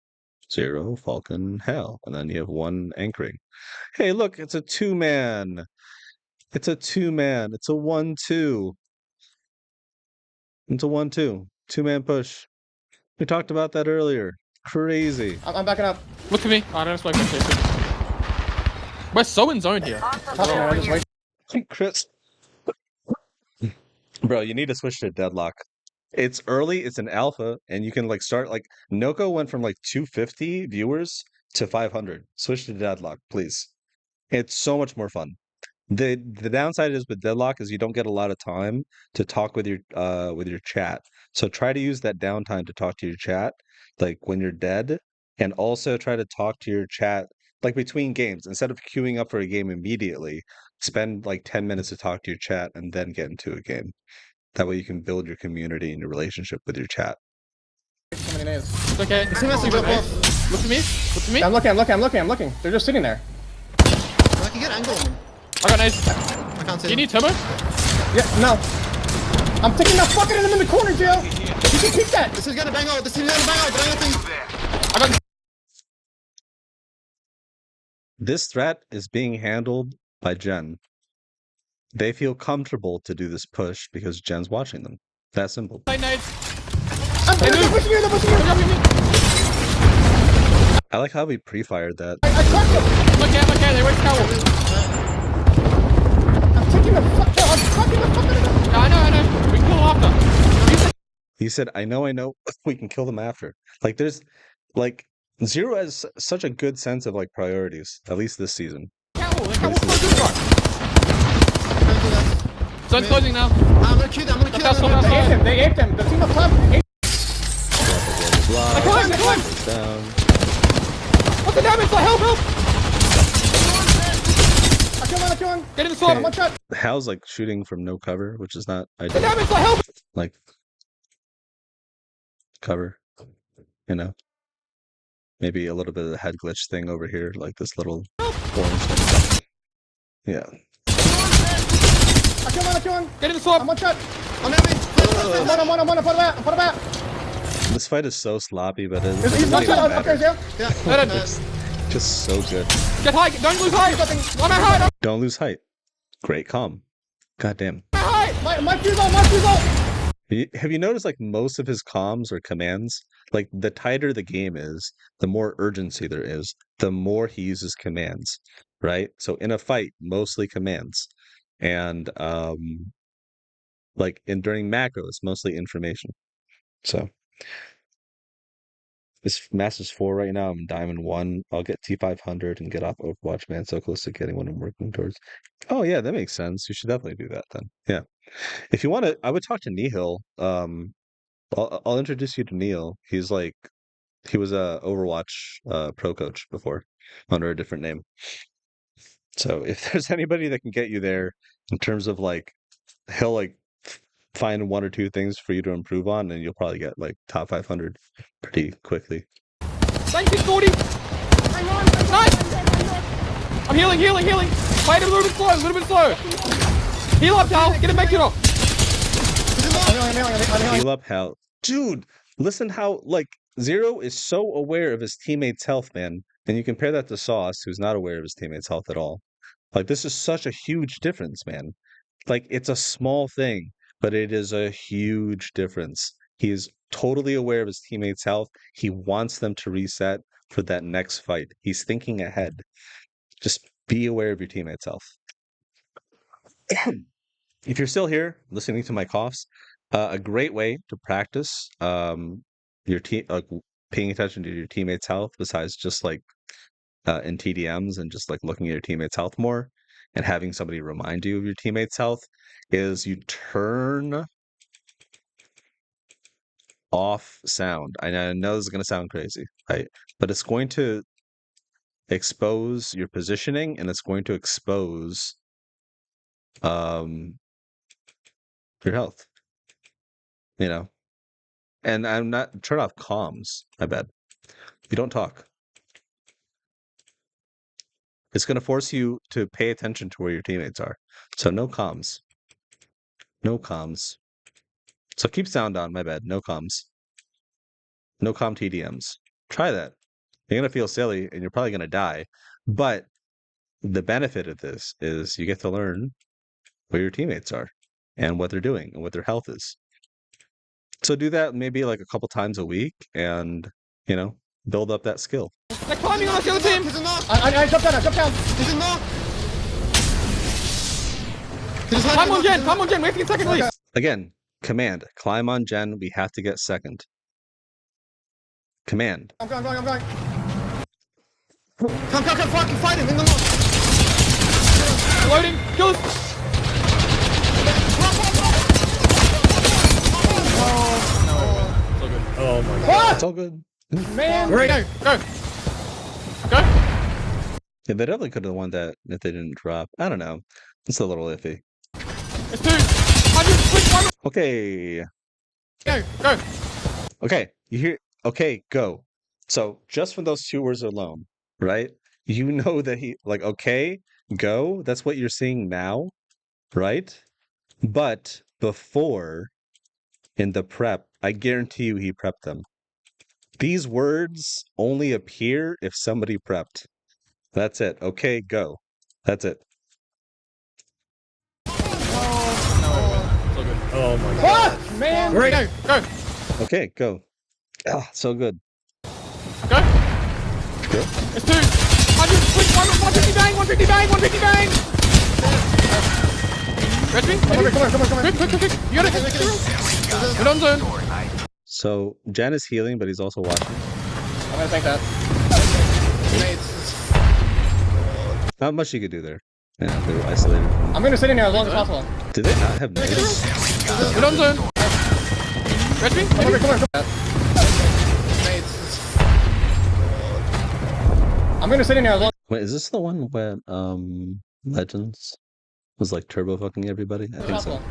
0, Falcon, Hell, and then you have one anchoring. Hey, look, it's a 2-man. It's a 2-man. It's a 1-2. It's a 1-2. 2-man push. We talked about that earlier. Crazy. I'm backing up. Look at me. Oh, I don't smoke my chasing. We're so in zone here. Chris. Bro, you need to switch to Deadlock. It's early, it's an alpha, and you can like start like Noko went from like 250 viewers to 500. Switch to Deadlock, please. It's so much more fun. The downside is with Deadlock is you don't get a lot of time to talk with your chat. So try to use that downtime to talk to your chat, like when you're dead, and also try to talk to your chat like between games. Instead of queuing up for a game immediately, spend like 10 minutes to talk to your chat and then get into a game. That way you can build your community and your relationship with your chat. So many nades. It's okay. It's messing Look up at off. me. Look at me. Look at me. I'm looking. They're just sitting there. I can get angle on them. I got nades. I can't see Do you them. need turbo? Yeah, no. I'm taking that fucking him in the corner, Jill. You can keep that. This is gonna bang out. This is gonna bang out. Bang out thing. I got. This threat is being handled by Jen. They feel comfortable to do this push because Jen's watching them. That simple. Nades. They're pushing you. I like how we pre-fired that. I cracked him. Okay. They went cowl. I'm taking the fuck out. I'm cracking the fuck out of them. No, I know. We can kill after. He said, I know, we can kill them after. Like, there's, like, Zero has such a good sense of, like, priorities, at least this season. Cowl. The cowl's so good, bro. Don't do that. Zone's closing now. I'm gonna kill them. That's what They aped him. The team up top aped him. They climb. Down. What's the damage? Help. I kill one. Get in the swamp. One shot. Hal's, like, shooting from no cover, which is not The ideal. damage. Help. Like, cover, you know? Maybe a little bit of the head glitch thing over here, like this little orange thing. Yeah. I kill one. Get in the swamp. I'm one shot. I'm enemy. I'm one. Put it back. This fight is so sloppy, but it He's one doesn't shot. even Okay, matter. Jill. Yeah. Just so good. Get high. Don't lose height. I'm at height. Don't lose height. Great calm. Goddamn. My fuse out. Have you noticed like most of his comms or commands? Like the tighter the game is, the more urgency there is, the more he uses commands, right? So in a fight, mostly commands. And during macros, mostly information. So this Masters 4 right now, I'm Diamond 1. I'll get T500 and get off Overwatch, man. So close to getting what I'm working towards. Oh yeah, that makes sense. You should definitely do that then. Yeah. If you want to, I would talk to Nihil. I'll introduce you to Neil. He was a Overwatch pro coach before under a different name. So if there's anybody that can get you there in terms of like, he'll like find 1 or 2 things for you to improve on, and you'll probably get like top 500 pretty quickly. Thank you, Gordy. Nice. I'm healing. Fight him a little bit slow. Heal up, Cal. Get him back, off. Heal up, Hal. Dude, listen how, like, Zero is so aware of his teammates' health, man. And you compare that to Sauce, who's not aware of his teammates' health at all. Like, this is such a huge difference, man. Like, it's a small thing, but it is a huge difference. He is totally aware of his teammates' health. He wants them to reset for that next fight. He's thinking ahead. Just be aware of your teammates' health. If you're still here listening to my coughs, a great way to practice your team, like paying attention to your teammates' health, besides just like in TDMs and just like looking at your teammates' health more and having somebody remind you of your teammates' health, is you turn off sound. I know this is going to sound crazy, right? But it's going to expose your positioning, and it's going to expose your health. You know, and I'm not turn off comms. I bet you don't talk. It's going to force you to pay attention to where your teammates are. So no comms. No comms. So keep sound on. My bad. No comms. No comm TDMs. Try that. You're going to feel silly and you're probably going to die. But the benefit of this is you get to learn where your teammates are and what they're doing and what their health is. So do that maybe like a couple times a week and, you know, build up that skill. They're climbing on the other team. I jumped down, I jumped down. He's in knock. Climb on Jen, wait for your second release. Again, command, climb on Jen. We have to get second. Command. I'm going. Come, fucking fight him in the knock. Loading, kill us. Oh my god. It's all good. Man. Great. Go. Yeah, they definitely could have won that if they didn't drop. I don't know. It's a little iffy. It's 2. 100, Okay. Go. Okay. You hear? Okay, go. So just when those 2 words are alone, right? You know that he like okay, go. That's what you're seeing now, right? But before in the prep, I guarantee you he prepped them. These words only appear if somebody prepped. That's it. Okay, go. That's it. Oh my god. Fuck, man. Great. Go. Okay, go. Ah, so good. Go. Good. It's 2. 150 bang, 150 bang. Rest me. Come on. Quick. You got it. Good on zone. So Jan is healing, but he's also watching. I'm gonna take that. Not much you could do there. Yeah, they were isolated. I'm gonna sit in here as long as possible. Did they not have nades? Good on zone. Rest me. Come on. I'm gonna sit in here as long. Wait, is this the one where Legends was like turbo fucking everybody? I think so.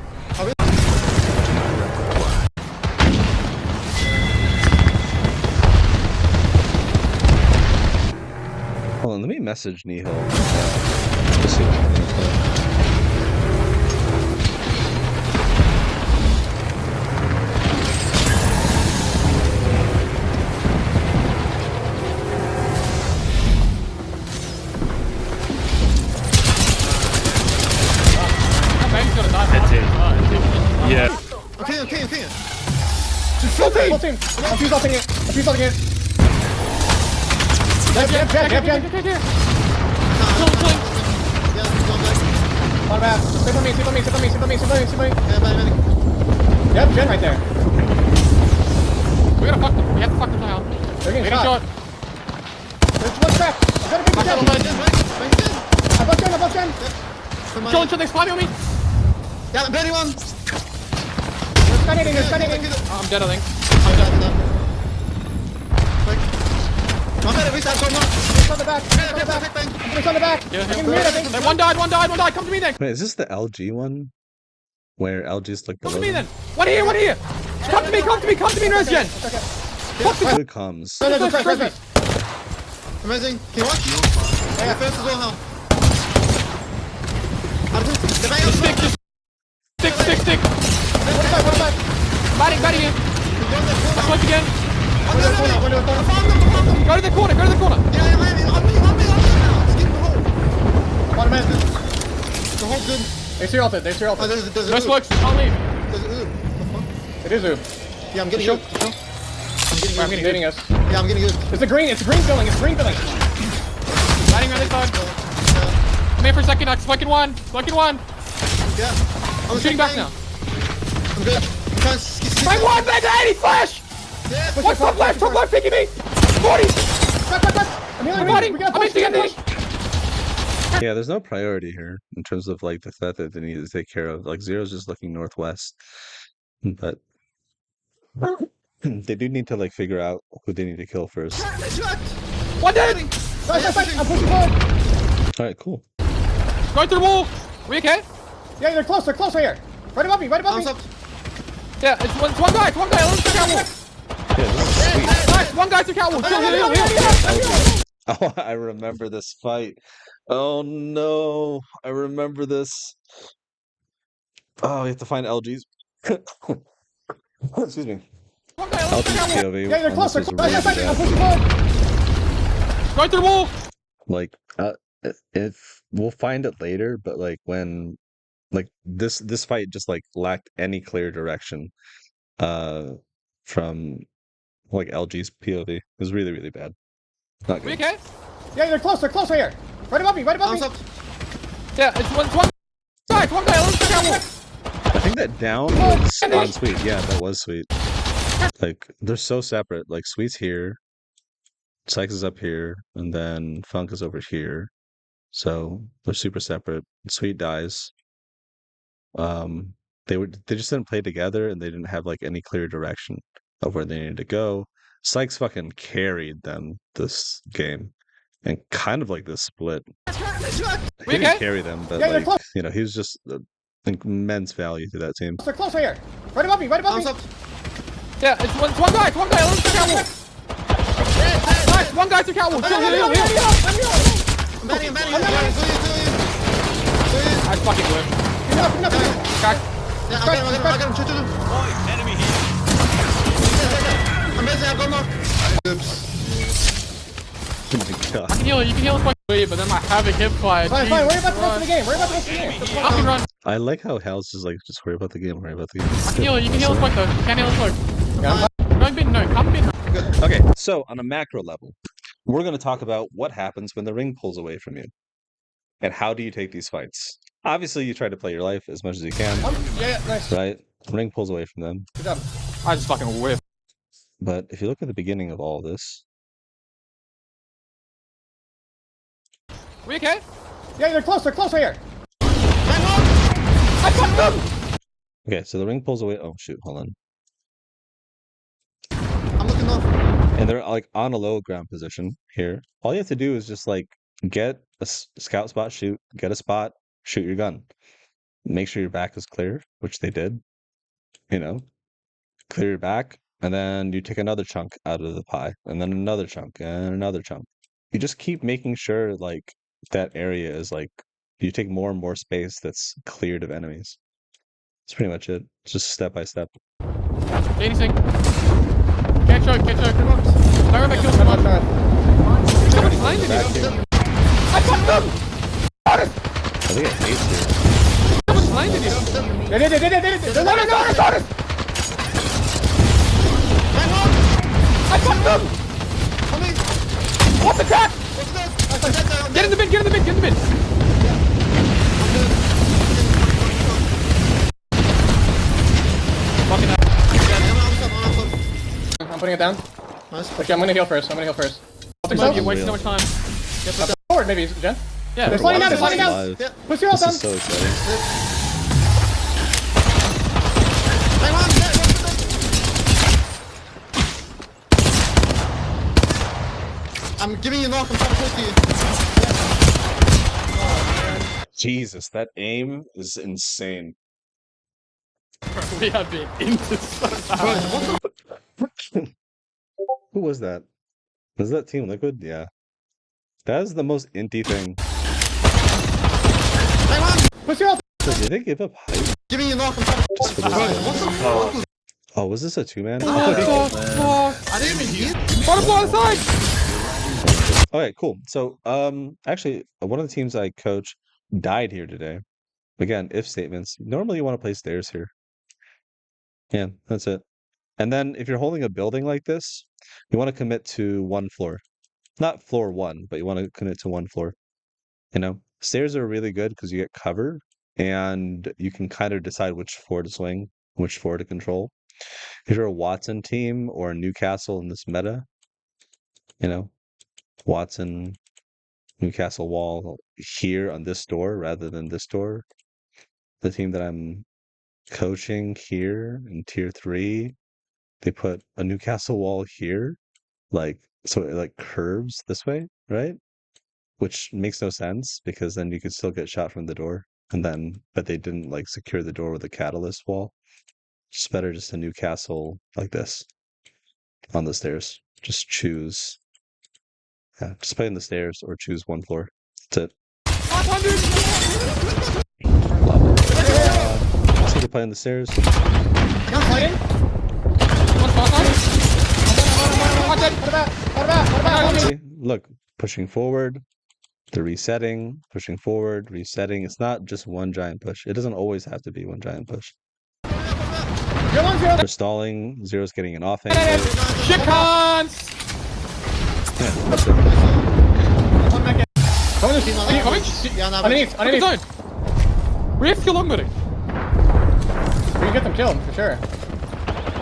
Hold on, let me message Nihil. Just see what I'm gonna play. Yeah. Okay. Full team. I'm fuse ulting it. Jen. On back. Sit on me. Yep, Jen right there. We gotta fuck them. We have to fuck them now. They're getting Getting shot. shot. There's one crack. I got a big Jen. I buffed Jen. Chilling, they're climbing on me. Yeah, Benny one. They're stunning. Oh, I'm dead, I think. I'm better, reset, so much. It's on the back. It's on the back. Yeah. I can hear it, I think. Hey, one died. Come to me then. Wait, is this the LG one? Where LG's like Come below to me them? then. One here. Come to me, Resgen. Good comms. No, press. Amazing. Can you watch? Yeah, first as well now. Stick. What about? Batting in. I swiped again. One to the corner. Go to the corner. Yeah, man. On me now. Just keep the hole. On a minute. The hole's good. They see ulted. Oh, there's No smokes. Can't leave. There's ooh. What the fuck? It is Oob. Yeah, I'm getting good. I'm getting us. Yeah, I'm getting good. It's a green filling. Batting on this side. Come here for a second. I'm smoking one. Yeah. I'm shooting back now. I'm good. Bang one, bang 80 flash! Yeah, What's top left picking me? 40! I'm healing. Fighting! We got I'm in push. Yeah, there's no priority here in terms of like the threat that they need to take care of. Like Zero's just looking northwest, but they do need to like figure out who they need to kill first. One dead! Nice. I'm pushing forward. All right, cool. Going through the wall. We okay? Yeah, they're close right here. Right above me. Yeah, it's one guy. Let him check out wall. Yeah, this is sweet. Nice, one guy took out wall. Heal. Oh, I remember this fight. Oh no, I remember this. Oh, we have to find LGs. Excuse me. One guy, let him check out LG's wall. POV. Yeah, they're on close. this I'm was really bad. pushing forward. Going through the wall. Like, if we'll find it later, but like when, like this fight just like lacked any clear direction, from like LG's POV. It was really, really bad. Not We good. okay? Yeah, they're close right here. Right above me. Yeah, it's one guy. Let him check out wall. I think that down was on Sweet. Yeah, that was Sweet. Like, they're so separate. Like, Sweet's here, Sykes is up here, and then Funk is over here. So they're super separate. Sweet dies. They just didn't play together, and they didn't have like any clear direction of where they needed to go. Sykes fucking carried them this game, and kind of like this split. He didn't okay? carry them, but Yeah, they're like close. you know, he was just immense value to that team. They're close right here. Right above me. Yeah, it's one guy. Let him check out wall. Nice, one guy took out wall. Heal. I fucking whip. Crack. I got him. Shoot. Enemy here. I'm missing. I've got more. Oh my god. You can heal us quite quickly, but then my havoc hip fire. Fine. Worry about the rest of the game. I can run. I like how Hal's just like, just worry about the game, worry about the game. You can heal us quick though. You can't heal us quick. Yeah, Going bin, no. Come bin. Okay, so on a macro level, we're going to talk about what happens when the ring pulls away from you. And how do you take these fights? Obviously, you try to play your life as much as you can, yeah, nice. right? Ring pulls away from them. Good job. I just fucking whip. But if you look at the beginning of all this, We okay? Yeah, they're close right here. I fucked them! okay, so the ring pulls away. Oh, shoot, hold on. I'm looking off. And they're like on a low ground position here. All you have to do is just like get a scout spot, shoot, get a spot, shoot your gun. Make sure your back is clear, which they did. You know, clear your back, and then you take another chunk out of the pie, and then another chunk, and another chunk. You just keep making sure like that area is like you take more and more space that's cleared of enemies. That's pretty much it. It's just step by step. Anything. Can't choke. Fire back, kill someone. Somebody's landing Back here. here. I fucked them! I think I aced here. Somebody's landing here. They did it. They're landing. I fucked them! What the crap? Get in the bin. Fucking hell. I'm putting it down. Nice. Okay, I'm gonna heal first. You're Unreal. wasting so much time. Forward, maybe, Jen. Yeah. They're sliding down. Live. Push your ult This down. is so exciting. I'm giving you knock. I'm trying to push you. Jesus, that aim is insane. We have been into so Who was that? Was that Team Liquid? Yeah. That is the most inty thing. Push your ult. So did they give up height Giving you knock. I'm trying to just for this? Oh, was this a two-man? I didn't even hear. Bottom blow aside! Okay, cool. So, actually, one of the teams I coach died here today. Again, if statements. Normally, you want to play stairs here. Yeah, that's it. And then, if you're holding a building like this, you want to commit to one floor. Not floor one, but you want to commit to one floor. You know, stairs are really good because you get cover, and you can kind of decide which floor to swing, which floor to control. If you're a Watson team or a Newcastle in this meta, you know, Watson, Newcastle wall here on this door rather than this door. The team that I'm coaching here in tier 3, they put a Newcastle wall here, like so it like curves this way, right? which makes no sense because then you could still get shot from the door. And then, but they didn't like secure the door with a catalyst wall. It's better just a new castle like this on the stairs. Just choose. Yeah, just play on the stairs or choose one floor. That's it. 500! So to play on the stairs. I'm fighting. What's my side? What about? See? Look, pushing forward, the resetting, pushing forward, resetting. It's not just one giant push. It doesn't always have to be one giant push. You're 1-0. For stalling, Zero's getting an offense. Shit cons! Yeah, that's it. One back in. Coming, coming. Underneath. Zone. Rift long buddy. We can get them killed for sure.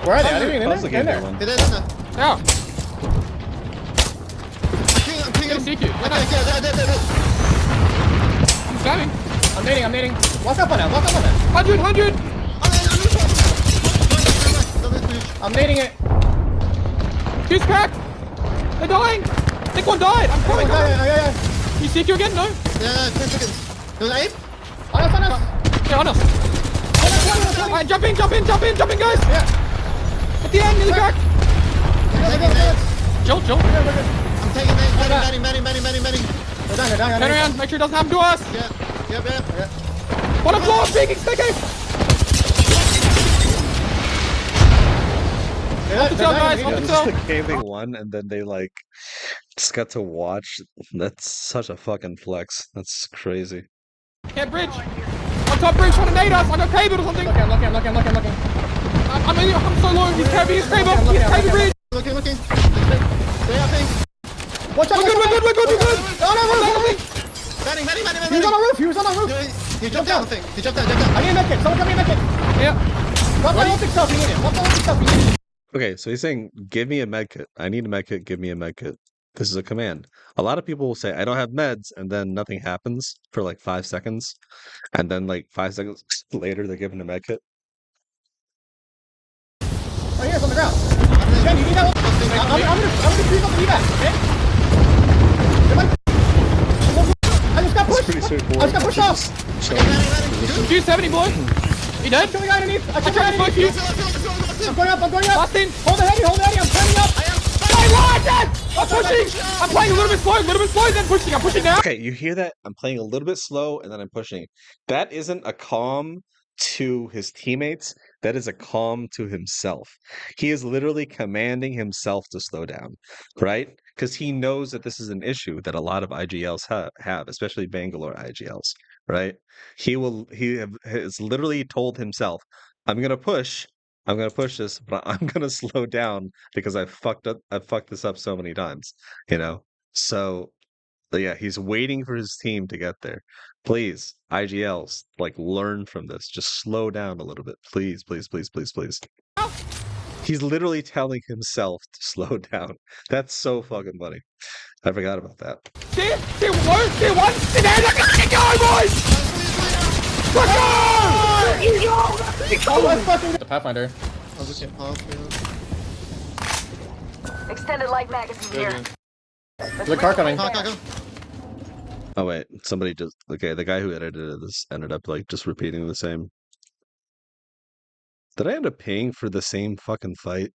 Where are they? I didn't even Pause the game in there. one. Yeah. Get a CQ. I'm spamming. I'm nading. Walk up on that. 100! I'm nading it. Fuse cracked! They're dying! I think one died! I'm coming! Yeah. You CQ again? No? Yeah, 10 seconds. There's an ape? On us. Yeah, on us. Alright, jump in, guys! Yeah. At the end, nearly cracked! Chill. I'm taking many. They're dying. Turn around, make sure it doesn't happen to us! Yep. Bottom floor, speaking, sticky! They're Tell guys, dying. on the This cell. is the game they won, and then they like just got to watch. That's such a fucking flex. That's crazy. Yeah, bridge! On top bridge, trying to nade us! I got cable or something! I'm looking. I'm so low, he's cable bridge! Looking. Stay up, thing. Watch out. We're good! On our roof. Manning. He was on our roof. He jumped down. He jumped down. I need a medkit. Someone come me a medkit. Yeah. Drop my ultic stuff. You need it. Okay, so he's saying, "Give me a med kit. I need a med kit. Give me a med kit." This is a command. A lot of people will say, "I don't have meds," and then nothing happens for like 5 seconds, and then like 5 seconds later they're given a med kit. Right here, it's on the ground. Jen, you need that one? I'm gonna freeze up the evac, okay? I just got pushed. Pretty straightforward. I just got pushed off. Shoot 70, boy! You dead? Kill the guy underneath. I I killed the tried guy to smoke you! underneath. I'm going up. Last in! Hold the heady. I'm turning up. I'm pushing! I'm playing a little bit slow, then pushing. I'm pushing now! Okay, you hear that? I'm playing a little bit slow and then I'm pushing. That isn't a calm to his teammates. That is a calm to himself. He is literally commanding himself to slow down, right? Because he knows that this is an issue that a lot of IGLs have, especially Bangalore IGLs, right? He has literally told himself, I'm gonna push this, but I'm gonna slow down because I've fucked this up so many times, you know? So yeah, he's waiting for his team to get there. Please, IGLs, like learn from this. Just slow down a little bit. Please. He's literally telling himself to slow down. That's so fucking funny. I forgot about that. See one, sit down, let's go, boys! Let's go! Let's fucking the Pathfinder. I'll just get off. Extended light magazine here. The car coming. Go. Oh wait, somebody just okay. The guy who edited this ended up like just repeating the same. Did I end up paying for the same fucking fight?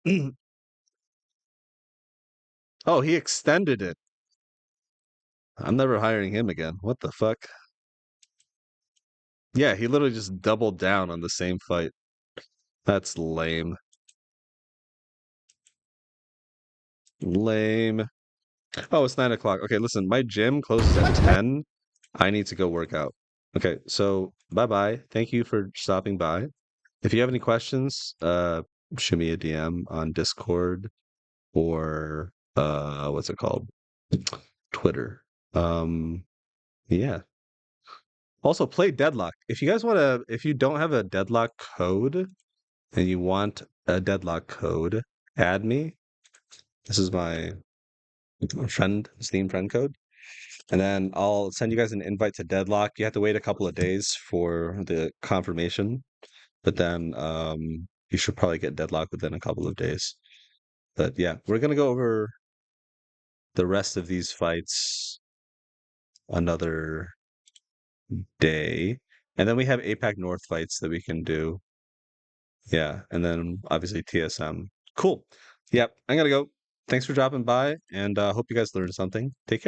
Oh, he extended it. I'm never hiring him again. What the fuck? Yeah, he literally just doubled down on the same fight. That's lame. Lame. Oh, it's 9 o'clock. Okay, listen, my gym closes at 10. I need to go work out. Okay, so bye-bye. Thank you for stopping by. If you have any questions, shoot me a DM on Discord or what's it called? Twitter. Yeah. Also play Deadlock. If you guys if you don't have a Deadlock code and you want a Deadlock code, add me. This is my Steam friend code. And then I'll send you guys an invite to Deadlock. You have to wait a couple of days for the confirmation. But then you should probably get Deadlock within a couple of days. But yeah, we're gonna go over the rest of these fights another day. And then we have APAC North fights that we can do. Yeah, and then obviously TSM. Cool. Yep, I'm gonna go. Thanks for dropping by, and hope you guys learned something. Take care.